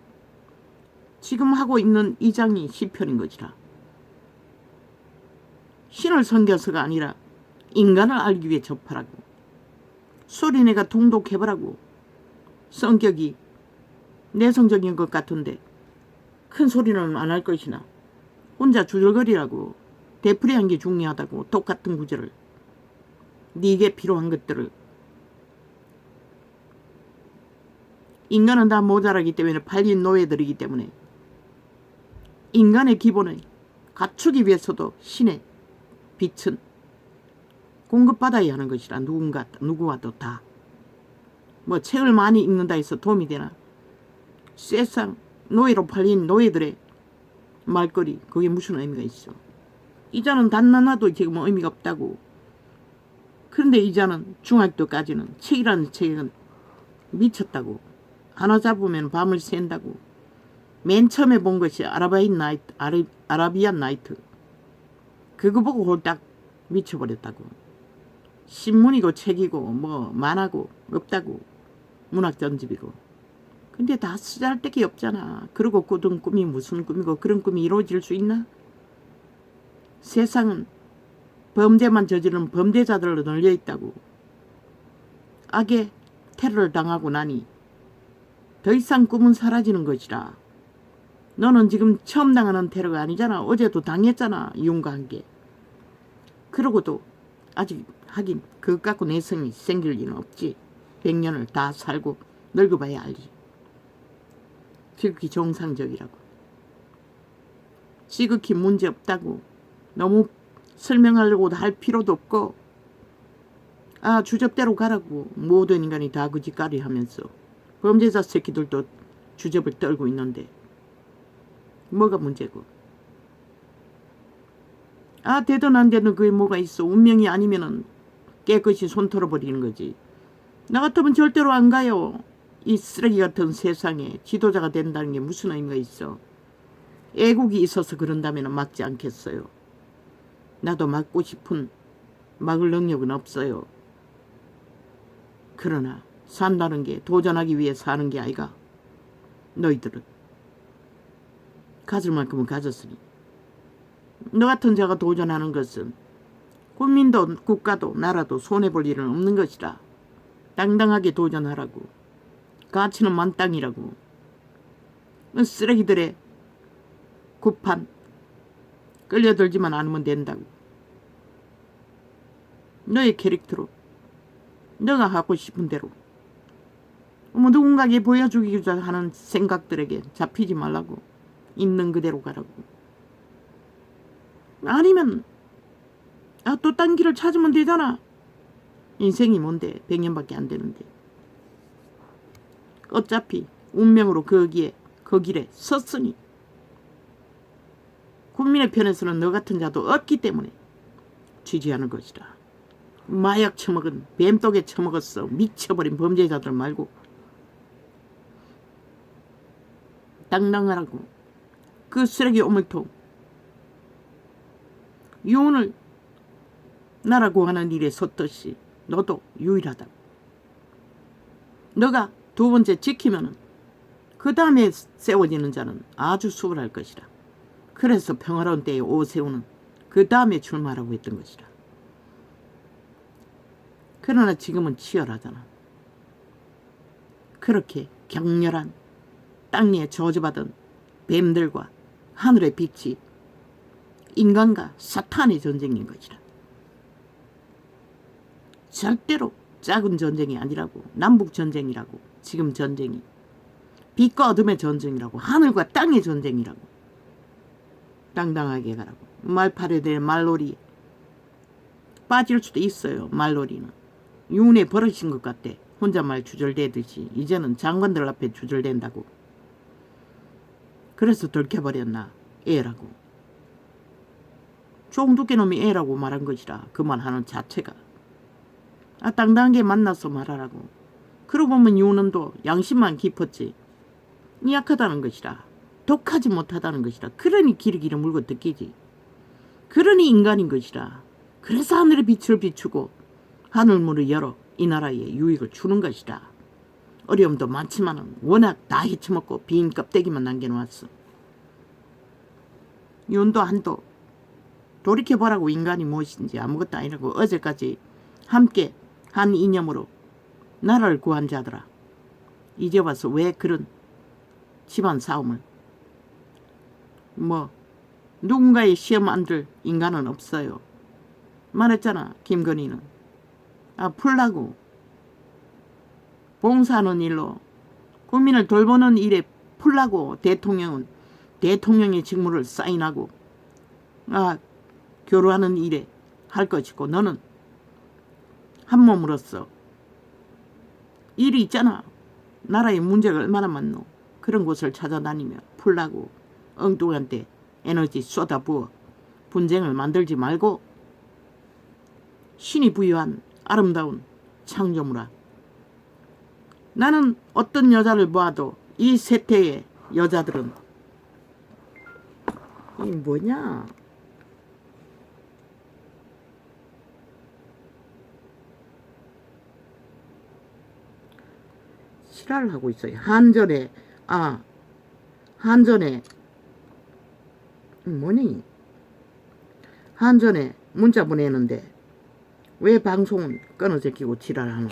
지금 하고 있는 이 장이 시편인 것이라. 신을 섬겨서가 아니라 인간을 알기 위해 접하라고. 소리내가 통독해보라고. 성격이 내성적인 것 같은데 큰 소리는 안 할 것이나 혼자 주절거리라고. 되풀이한 게 중요하다고. 똑같은 구절을 네게 필요한 것들을. 인간은 다 모자라기 때문에 팔린 노예들이기 때문에 인간의 기본을 갖추기 위해서도 신의 빛은 공급받아야 하는 것이라. 누구와도 다. 뭐 책을 많이 읽는다 해서 도움이 되나? 세상 노예로 팔린 노예들의 말거리 그게 무슨 의미가 있어? 이자는 단나나도 지금 의미가 없다고. 그런데 이자는 중학교까지는 책이라는 책은 미쳤다고. 하나 잡으면 밤을 샌다고. 맨 처음에 본 것이 아라비안 나이트. 그거 보고 홀딱 미쳐버렸다고. 신문이고 책이고 뭐 만화고 없다고. 문학 전집이고. 근데 다 쓰잘데기 없잖아. 그리고 꾸던 꿈이 무슨 꿈이고 그런 꿈이 이루어질 수 있나? 세상은 범죄만 저지르는 범죄자들로 널려 있다고. 악의 테러를 당하고 나니 더 이상 꿈은 사라지는 것이라. 너는 지금 처음 당하는 테러가 아니잖아. 어제도 당했잖아. 이윤과 함께. 그러고도 아직 하긴 그것 갖고 내성이 생길 리는 없지. 100년을 다 살고 늙어봐야 알지. 지극히 정상적이라고. 지극히 문제없다고. 너무 설명하려고도 할 필요도 없고 주접대로 가라고. 모든 인간이 다 그 짓거리 하면서 범죄자 새끼들도 주접을 떨고 있는데 뭐가 문제고. 되든 안 되든 그게 뭐가 있어. 운명이 아니면은 깨끗이 손 털어버리는 거지. 나 같으면 절대로 안 가요. 이 쓰레기 같은 세상에 지도자가 된다는 게 무슨 의미가 있어. 애국이 있어서 그런다면 막지 않겠어요. 나도 막고 싶은 막을 능력은 없어요. 그러나 산다는 게 도전하기 위해 사는 게 아이가. 너희들은 가질 만큼은 가졌으니 너 같은 자가 도전하는 것은 국민도 국가도 나라도 손해볼 일은 없는 것이라. 당당하게 도전하라고. 가치는 만땅이라고. 쓰레기들의 구판 끌려들지만 않으면 된다고. 너의 캐릭터로 너가 하고 싶은 대로 뭐 누군가에게 보여주기자 하는 생각들에게 잡히지 말라고. 있는 그대로 가라고. 아니면 또 딴 길을 찾으면 되잖아. 인생이 뭔데 100년밖에 안 되는데. 어차피 운명으로 그 길에 섰으니 국민의 편에서는 너 같은 자도 없기 때문에 지지하는 것이다. 마약 처먹은 뱀독에 처먹었어 미쳐버린 범죄자들 말고 당당하라고. 그 쓰레기 오물통 유언을 나라 구하는 일에 섰듯이 너도 유일하다. 너가 두 번째 지키면은 그 다음에 세워지는 자는 아주 수월할 것이다. 그래서 평화로운 때에 오세훈은 그 다음에 출마하라고 했던 것이다. 그러나 지금은 치열하잖아. 그렇게 격렬한 땅 위에 저주받은 뱀들과 하늘의 빛이 인간과 사탄의 전쟁인 것이다. 절대로 작은 전쟁이 아니라고. 남북전쟁이라고. 지금 전쟁이. 빛과 어둠의 전쟁이라고. 하늘과 땅의 전쟁이라고. 당당하게 가라고. 말팔에 될 말놀이 빠질 수도 있어요. 말놀이는 유운에 버릇인 것 같대. 혼잣말 주절대듯이 이제는 장관들 앞에 주절댄다고. 그래서 들켜버렸나. 애라고. 종두께 놈이 애라고 말한 것이라. 그 말하는 자체가. 당당하게 만나서 말하라고. 그러고 보면 유는도 양심만 깊었지. 약하다는 것이라. 독하지 못하다는 것이라. 그러니 기르기를 물고 뜯기지. 그러니 인간인 것이라. 그래서 하늘의 빛을 비추고 하늘문을 열어 이 나라에 유익을 주는 것이라. 어려움도 많지만 워낙 다 헤쳐먹고 빈 껍데기만 남겨놓았어. 윤도 한도 돌이켜보라고. 인간이 무엇인지 아무것도 아니라고. 어제까지 함께 한 이념으로 나라를 구한 자들아. 이제 와서 왜 그런 집안 싸움을. 누군가의 시험 안 들 인간은 없어요. 말했잖아. 김건희는 풀라고. 봉사하는 일로 국민을 돌보는 일에 풀라고. 대통령은 대통령의 직무를 사인하고 교류하는 일에 할 것이고 너는 한 몸으로서 일이 있잖아. 나라에 문제가 얼마나 많노. 그런 곳을 찾아다니며 풀라고. 엉뚱한 데 에너지 쏟아부어 분쟁을 만들지 말고 신이 부여한 아름다운 창조물아. 나는 어떤 여자를 보아도 이 세태의 여자들은 이 뭐냐. 실화를 하고 있어요. 한전에 뭐니? 한전에 문자 보내는데 왜 방송은 끊어져 끼고 지랄하노?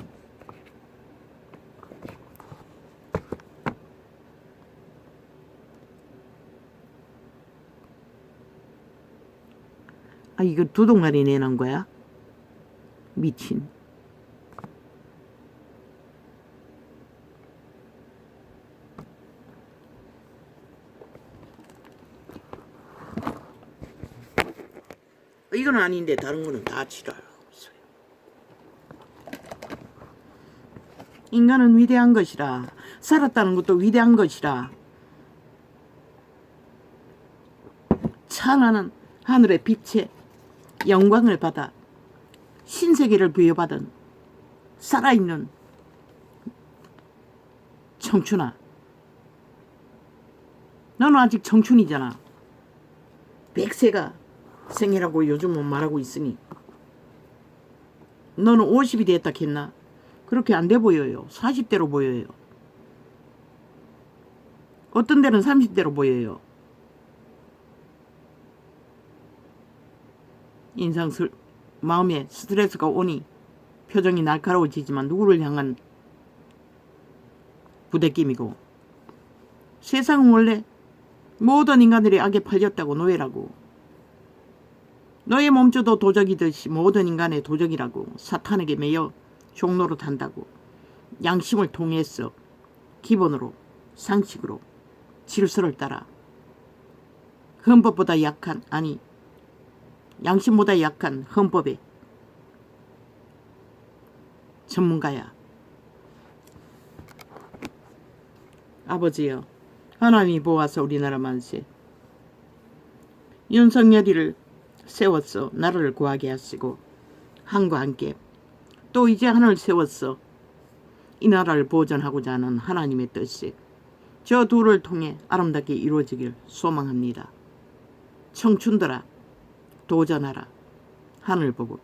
이거 두 동아리 내는 거야? 미친. 이건 아닌데 다른 거는 다 지랄하고 있어요. 인간은 위대한 것이라. 살았다는 것도 위대한 것이라. 찬란한 하늘의 빛에 영광을 받아 신세계를 부여받은 살아있는 청춘아. 너는 아직 청춘이잖아. 100세가 생이라고 요즘은 말하고 있으니 너는 50이 됐다 했나? 그렇게 안 돼 보여요. 40대로 보여요. 어떤 데는 30대로 보여요. 마음에 스트레스가 오니 표정이 날카로워지지만 누구를 향한 부대낌이고. 세상은 원래 모든 인간들이 악에 팔렸다고 노예라고. 너의 몸주도 도적이듯이 모든 인간의 도적이라고. 사탄에게 매여 종로로 탄다고. 양심을 통해서 기본으로 상식으로 질서를 따라 헌법보다 약한, 아니 양심보다 약한 헌법의 전문가야. 아버지여, 하나님이 보아서 우리나라 만세. 윤석열이를 세웠어 나라를 구하게 하시고 한과 함께 또 이제 하늘을 세웠어 이 나라를 보존하고자 하는 하나님의 뜻이 저 둘을 통해 아름답게 이루어지길 소망합니다. 청춘들아, 도전하라. 하늘 보고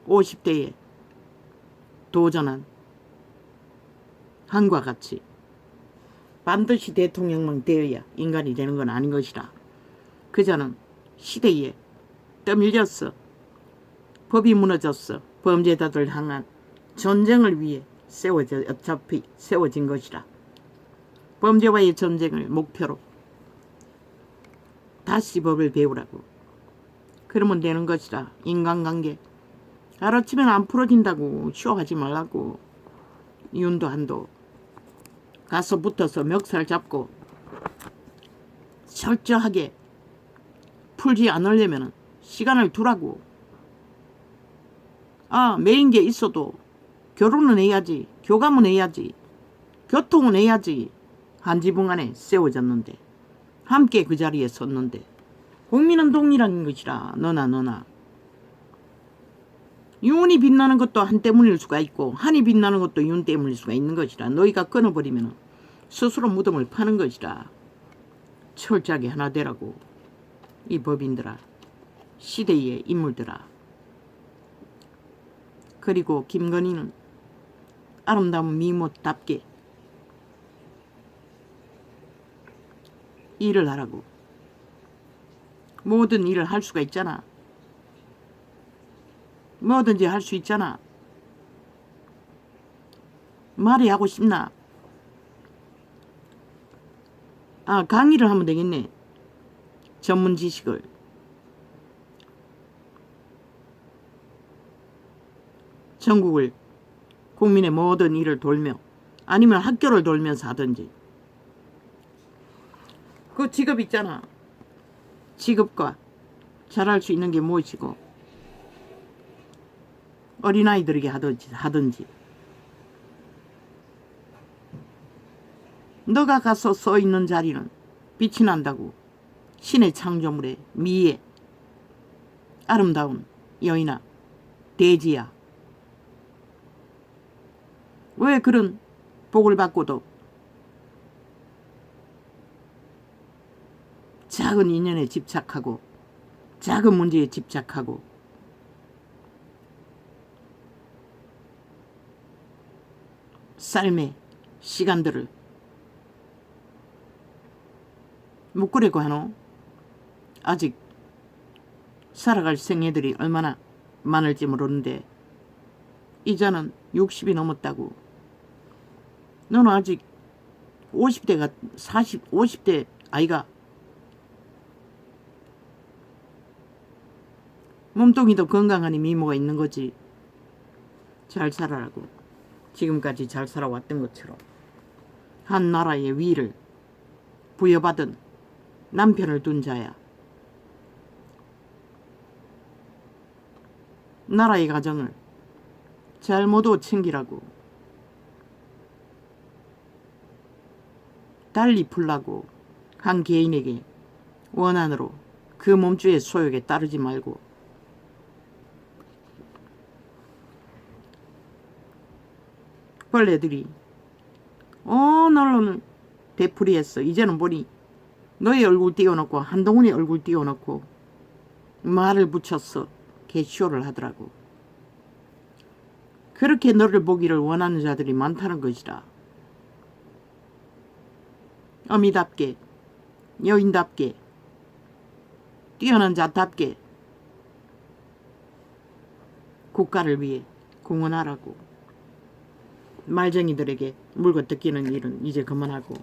50대에 도전한 한과 같이 반드시 대통령만 되어야 인간이 되는 건 아닌 것이라. 그자는 시대에 떠밀렸어. 법이 무너졌어. 범죄자들 향한 전쟁을 위해 어차피 세워진 것이라. 범죄와의 전쟁을 목표로 다시 법을 배우라고. 그러면 되는 것이라. 인간관계 알아치면 안 풀어진다고. 쇼하지 말라고. 윤도 한도 가서 붙어서 멱살 잡고 철저하게 풀지 않으려면 시간을 두라고. 매인 게 있어도 결혼은 해야지. 교감은 해야지. 교통은 해야지. 한 지붕 안에 세워졌는데 함께 그 자리에 섰는데 국민은 동일한 것이라. 너나 윤이 빛나는 것도 한 때문일 수가 있고 한이 빛나는 것도 윤 때문일 수가 있는 것이라. 너희가 끊어버리면 스스로 무덤을 파는 것이라. 철저하게 하나 되라고. 이 법인들아, 시대의 인물들아. 그리고 김건희는 아름다운 미모답게 일을 하라고. 모든 일을 할 수가 있잖아. 뭐든지 할 수 있잖아. 말이 하고 싶나? 강의를 하면 되겠네. 전문 지식을. 전국을 국민의 모든 일을 돌며 아니면 학교를 돌면서 하든지. 그 직업 있잖아. 직업과 잘할 수 있는 게 무엇이고 어린아이들에게 하든지. 너가 가서 서 있는 자리는 빛이 난다고. 신의 창조물의 미에 아름다운 여인아, 대지야. 왜 그런 복을 받고도 작은 인연에 집착하고 작은 문제에 집착하고 삶의 시간들을 묵으려고 하노? 아직 살아갈 생애들이 얼마나 많을지 모르는데 이자는 60이 넘었다고. 너는 아직 50대 아이가. 몸뚱이도 건강하니 미모가 있는 거지. 잘 살아라고. 지금까지 잘 살아왔던 것처럼. 한 나라의 위를 부여받은 남편을 둔 자야. 나라의 가정을 잘 모두 챙기라고. 달리 풀라고. 한 개인에게 원한으로 그 몸주의 소욕에 따르지 말고. 벌레들이 너는 되풀이했어. 이제는 보니 너의 얼굴 띄워놓고 한동훈의 얼굴 띄워놓고 말을 붙였어. 개쇼를 하더라고. 그렇게 너를 보기를 원하는 자들이 많다는 것이라. 어미답게, 여인답게, 뛰어난 자답게 국가를 위해 공헌하라고. 말쟁이들에게 물고 뜯기는 일은 이제 그만하고.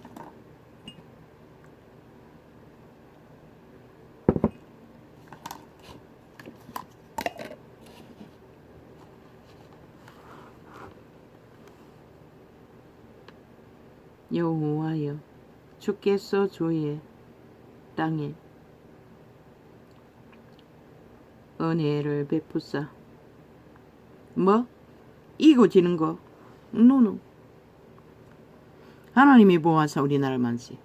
여호와여 주께서 주의 땅에 은혜를 베푸사. 뭐? 이고 지는 거? 노노. 하나님이 보호하사 우리나라를 만세.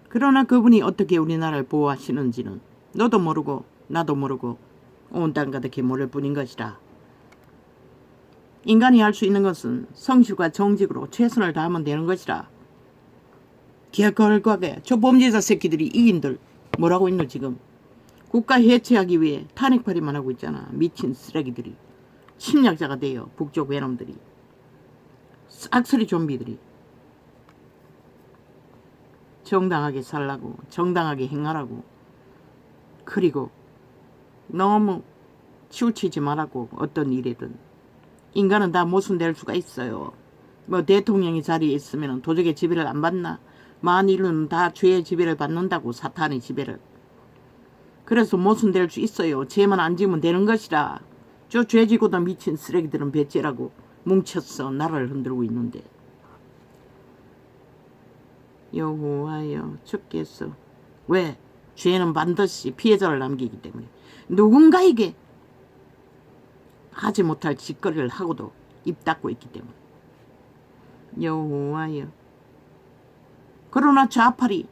그러나 그분이 어떻게 우리나라를 보호하시는지는 너도 모르고 나도 모르고 온 땅 가득히 모를 뿐인 것이라. 인간이 할 수 있는 것은 성실과 정직으로 최선을 다하면 되는 것이라. 결과게 저 범죄자 새끼들이 이긴들 뭐라고 있노 지금. 국가 해체하기 위해 탄핵팔이만 하고 있잖아. 미친 쓰레기들이. 침략자가 돼요. 북쪽 외놈들이. 싹쓸이 좀비들이. 정당하게 살라고 정당하게 행하라고. 그리고 너무 치우치지 말라고. 어떤 일이든 인간은 다 모순될 수가 있어요. 뭐 대통령이 자리에 있으면 도적의 지배를 안 받나. 만인은 다 죄의 지배를 받는다고. 사탄의 지배를. 그래서 모순될 수 있어요. 죄만 안 지으면 되는 것이라. 저 죄지고도 미친 쓰레기들은 배째라고 뭉쳐서 나라를 흔들고 있는데. 여호와여 주께서. 왜? 죄는 반드시 피해자를 남기기 때문에. 누군가에게 하지 못할 짓거리를 하고도 입 닫고 있기 때문에. 여호와여. 그러나 좌파리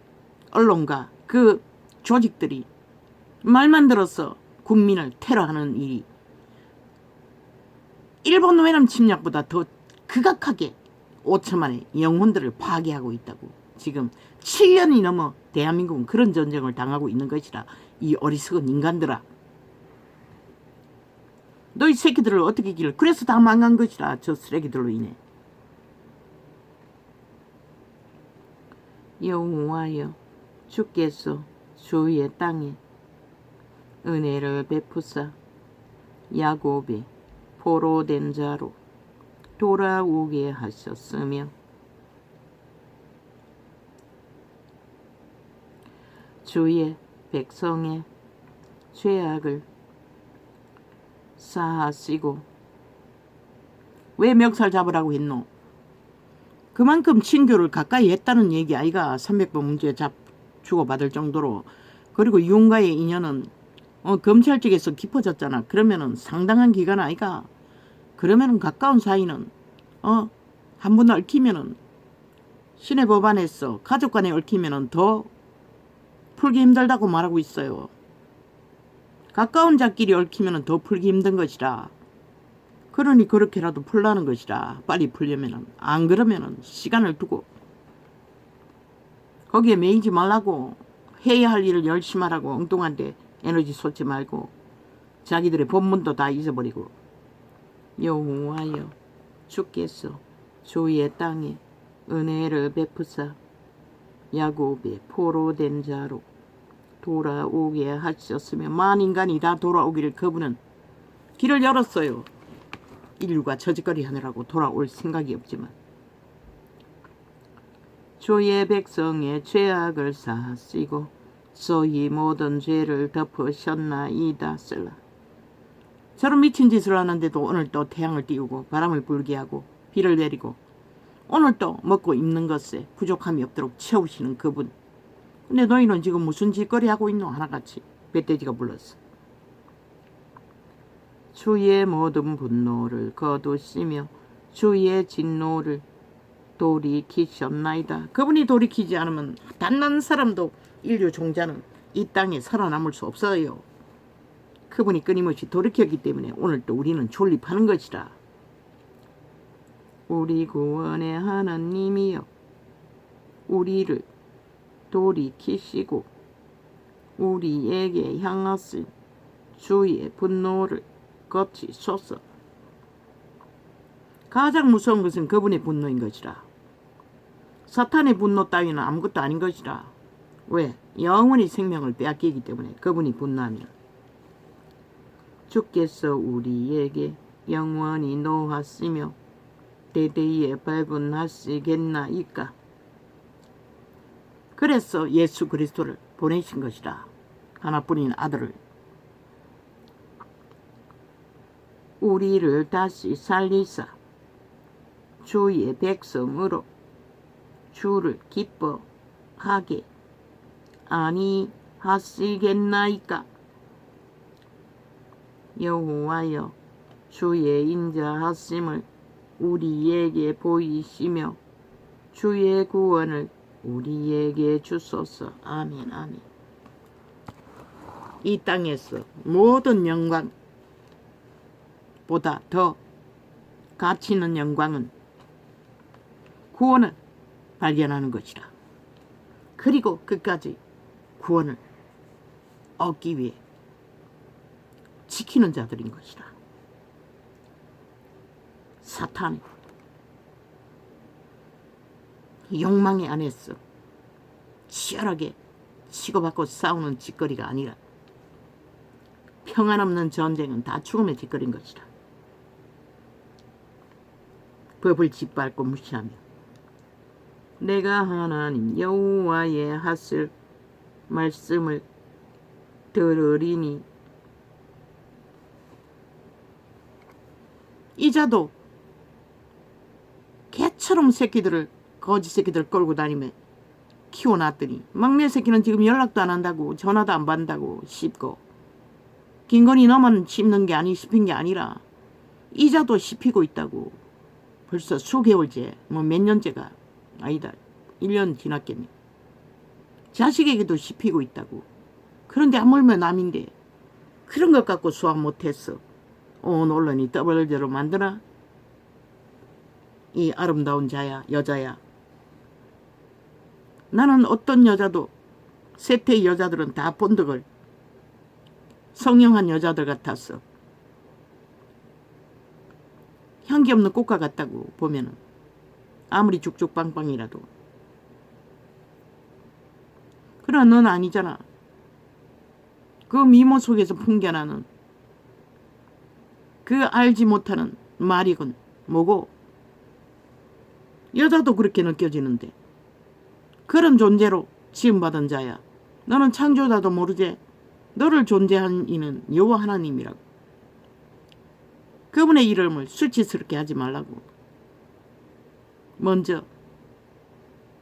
언론과 그 조직들이 말만 들어서 국민을 테러하는 일이 일본 외남 침략보다 더 극악하게 5천만의 영혼들을 파괴하고 있다고. 지금 7년이 넘어 대한민국은 그런 전쟁을 당하고 있는 것이라. 이 어리석은 인간들아. 너희 새끼들을 어떻게 이길. 그래서 다 망한 것이라. 저 쓰레기들로 인해. 여호와여 주께서 주의 땅에 은혜를 베푸사 야곱의 포로된 자로 돌아오게 하셨으며 주의 백성의 죄악을 사하시고. 왜 멱살 잡으라고 했노? 그만큼 친교를 가까이 했다는 얘기 아이가. 300번 문제 주고받을 정도로. 그리고 유흥과의 인연은 검찰 측에서 깊어졌잖아. 그러면은 상당한 기간 아이가. 그러면은 가까운 사이는 한 번 얽히면은 시내 법안에서 가족 간에 얽히면은 더 풀기 힘들다고 말하고 있어요. 가까운 자끼리 얽히면은 더 풀기 힘든 것이라. 그러니 그렇게라도 풀라는 것이라. 빨리 풀려면은. 안 그러면은 시간을 두고 거기에 매이지 말라고. 해야 할 일을 열심히 하라고. 엉뚱한데 에너지 쏟지 말고 자기들의 본문도 다 잊어버리고. 여호와여 주께서 주의 땅에 은혜를 베푸사 야곱의 포로된 자로 돌아오게 하셨으며. 만인간이 다 돌아오기를 그분은 길을 열었어요. 인류가 저짓거리 하느라고 돌아올 생각이 없지만. 주의 백성의 죄악을 사하시고 소위 모든 죄를 덮으셨나이다. 쓸라. 저런 미친 짓을 하는데도 오늘 또 태양을 띄우고 바람을 불게 하고 비를 내리고 오늘 또 먹고 입는 것에 부족함이 없도록 채우시는 그분. 근데 너희는 지금 무슨 짓거리 하고 있노? 하나같이 멧돼지가 불렀어. 주의 모든 분노를 거두시며 주의 진노를 돌이키셨나이다. 그분이 돌이키지 않으면 단 한 사람도 인류 종자는 이 땅에 살아남을 수 없어요. 그분이 끊임없이 돌이켰기 때문에 오늘 또 우리는 존립하는 것이라. 우리 구원의 하나님이여 우리를 돌이키시고 우리에게 향하신 주의 분노를 거치소서. 가장 무서운 것은 그분의 분노인 것이라. 사탄의 분노 따위는 아무것도 아닌 것이라. 왜? 영원히 생명을 빼앗기기 때문에. 그분이 분노하면. 주께서 우리에게 영원히 노하시며 대대에 발분하시겠나이까. 그래서 예수 그리스도를 보내신 것이라. 하나뿐인 아들을. 우리를 다시 살리사 주의 백성으로 주를 기뻐하게 아니하시겠나이까. 여호와여, 주의 인자하심을 우리에게 보이시며 주의 구원을 우리에게 주소서. 아멘. 아멘. 이 땅에서 모든 영광보다 더 가치 있는 영광은 구원을 발견하는 것이라. 그리고 끝까지 구원을 얻기 위해 지키는 자들인 것이라. 사탄 욕망의 안에서 치열하게 치고받고 싸우는 짓거리가 아니라 평안 없는 전쟁은 다 죽음의 짓거리인 것이라. 법을 짓밟고 무시하며 내가 하나님 여호와의 하실 말씀을 들으리니 이자도 개처럼 새끼들을 거지 새끼들 끌고 다니며 키워놨더니 막내 새끼는 지금 연락도 안 한다고 전화도 안 받는다고 씹고 김건희 너만 씹는 게 아니 씹힌 게 아니라 이자도 씹히고 있다고. 벌써 수개월째 뭐 몇 년째가 아니다 1년 지났겠네. 자식에게도 씹히고 있다고. 그런데 아물며 남인데 그런 것 갖고 수학 못했어. 온 언론이 떠벌대로 만드나? 이 아름다운 자야 여자야. 나는 어떤 여자도 세태의 여자들은 다 본덕을 성령한 여자들 같았어. 향기 없는 꽃과 같다고 보면은 아무리 죽죽빵빵이라도. 그러나 넌 아니잖아. 그 미모 속에서 풍겨나는 그 알지 못하는 말이건 뭐고 여자도 그렇게 느껴지는데 그런 존재로 지음받은 자야. 너는 창조자도 모르지. 너를 존재한 이는 여호와 하나님이라고. 그분의 이름을 수치스럽게 하지 말라고. 먼저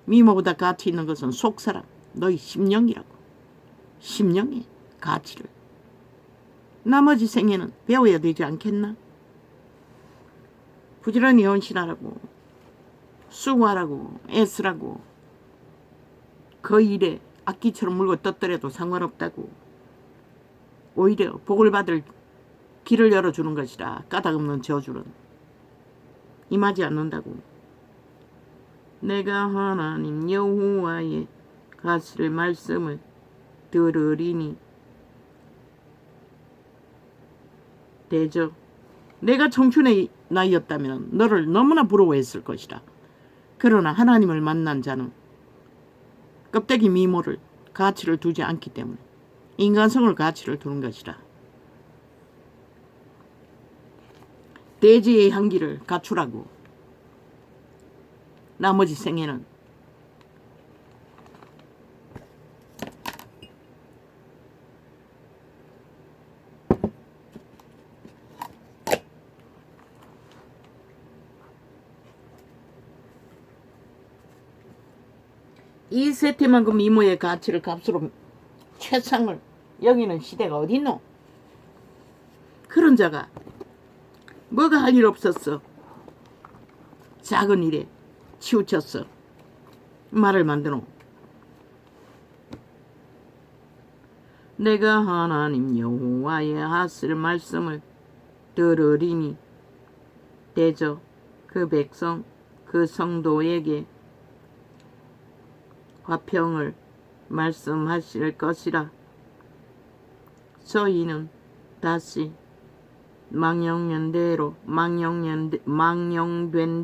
미모보다 가치 있는 것은 속사람 너희 심령이라고. 심령의 가치를 나머지 생에는 배워야 되지 않겠나? 부지런히 헌신하라고, 수고하라고, 애쓰라고. 그 일에 악기처럼 물고 떴더라도 상관없다고. 오히려 복을 받을 길을 열어주는 것이라. 까닭없는 저주는 임하지 않는다고. 내가 하나님 여호와의 가실 말씀을 들으리니 대저 내가 청춘의 나이였다면 너를 너무나 부러워했을 것이라. 그러나 하나님을 만난 자는 껍데기 미모를 가치를 두지 않기 때문에 인간성을 가치를 두는 것이라. 대지의 향기를 갖추라고. 나머지 생에는 이 세태만큼 미모의 가치를 값으로 최상을 여기는 시대가 어딨노? 그런 자가 뭐가 할 일 없었어. 작은 일에 치우쳤어. 말을 만드노. 내가 하나님 여호와의 하실 말씀을 들으리니 대저 그 백성 그 성도에게 화평을 말씀하실 것이라. 저희는 다시 망령된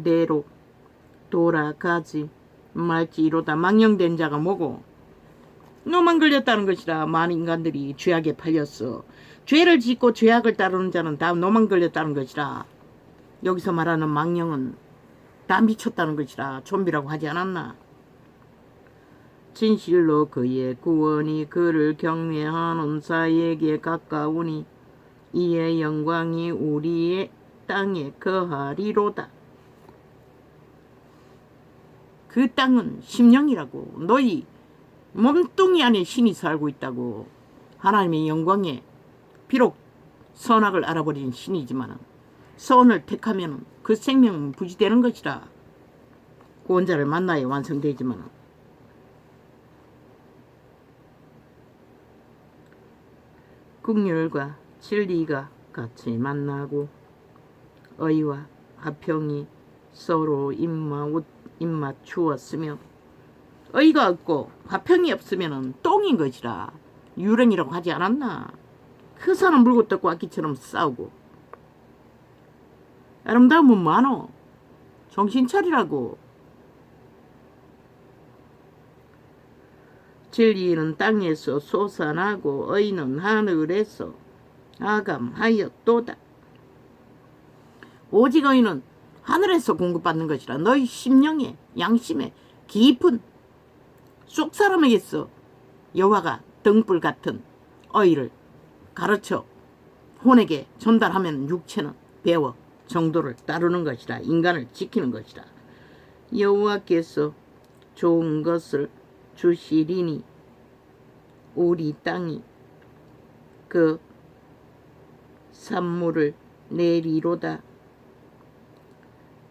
대로 돌아가지 말지로다. 망령된 자가 뭐고? 너만 걸렸다는 것이라. 많은 인간들이 죄악에 팔렸어. 죄를 짓고 죄악을 따르는 자는 다 너만 걸렸다는 것이라. 여기서 말하는 망령은 다 미쳤다는 것이라. 좀비라고 하지 않았나? 진실로 그의 구원이 그를 경외하는 자에게 가까우니 이의 영광이 우리의 땅에 거하리로다. 그 땅은 심령이라고. 너희 몸뚱이 안에 신이 살고 있다고. 하나님의 영광에 비록 선악을 알아버린 신이지만 선을 택하면 그 생명은 부지되는 것이라. 구원자를 만나야 완성되지만 긍휼과 진리가 같이 만나고 의와 화평이 서로 입맞추었으며 의가 없고 화평이 없으면 똥인 것이라. 유령이라고 하지 않았나. 그 사람 물고 뜯고 아기처럼 싸우고. 아름다움은 뭐하노? 정신 차리라고. 진리는 땅에서 솟아나고 의는 하늘에서 아감하였도다. 오직 의는 하늘에서 공급받는 것이라. 너희 심령에 양심에 깊은 속 사람에게서 여호와가 등불 같은 의를 가르쳐 혼에게 전달하면 육체는 배워 정도를 따르는 것이라. 인간을 지키는 것이라. 여호와께서 좋은 것을 주시리니 우리 땅이 그 산물을 내리로다.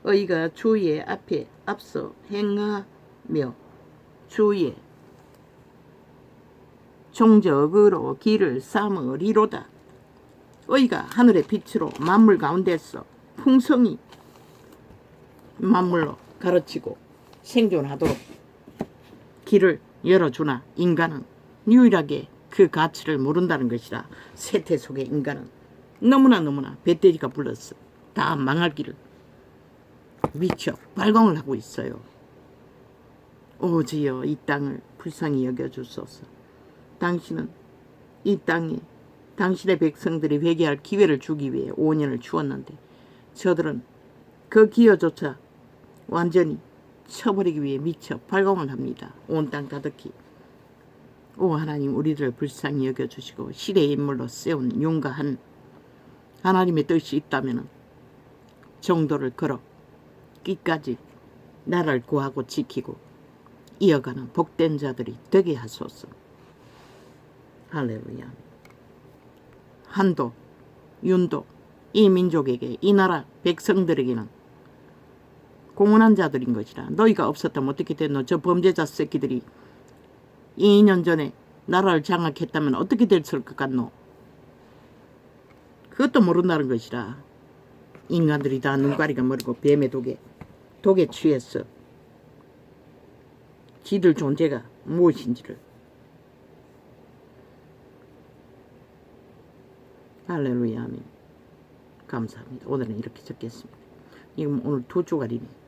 의가 주의 앞에 앞서 행하며 주의 종적으로 길을 삼으리로다. 의가 하늘의 빛으로 만물 가운데서 풍성히 만물로 가르치고 생존하도록 길을 열어주나 인간은 유일하게 그 가치를 모른다는 것이라. 세태 속의 인간은 너무나 배때리가 불렀어. 다 망할 길을 미쳐 발광을 하고 있어요. 오 주여, 이 땅을 불쌍히 여겨주소서. 당신은 이 땅에 당신의 백성들이 회개할 기회를 주기 위해 5년을 주었는데 저들은 그 기회조차 완전히 쳐버리기 위해 미쳐 발광을 합니다. 온 땅 가득히. 오 하나님, 우리들을 불쌍히 여겨주시고 시대의 인물로 세운 용감한 하나님의 뜻이 있다면 정도를 걸어 끝까지 나라를 구하고 지키고 이어가는 복된 자들이 되게 하소서. 할렐루야. 한도, 윤도, 이 민족에게, 이 나라 백성들에게는 공헌한 자들인 것이라. 너희가 없었다면 어떻게 됐노? 저 범죄자 새끼들이 2년 전에 나라를 장악했다면 어떻게 됐을 것 같노? 그것도 모른다는 것이라. 인간들이 다 눈가리가 멀고 뱀의 독에 취했어. 지들 존재가 무엇인지를. 할렐루야 아멘. 감사합니다. 오늘은 이렇게 적겠습니다. 이건 오늘 2주간이네.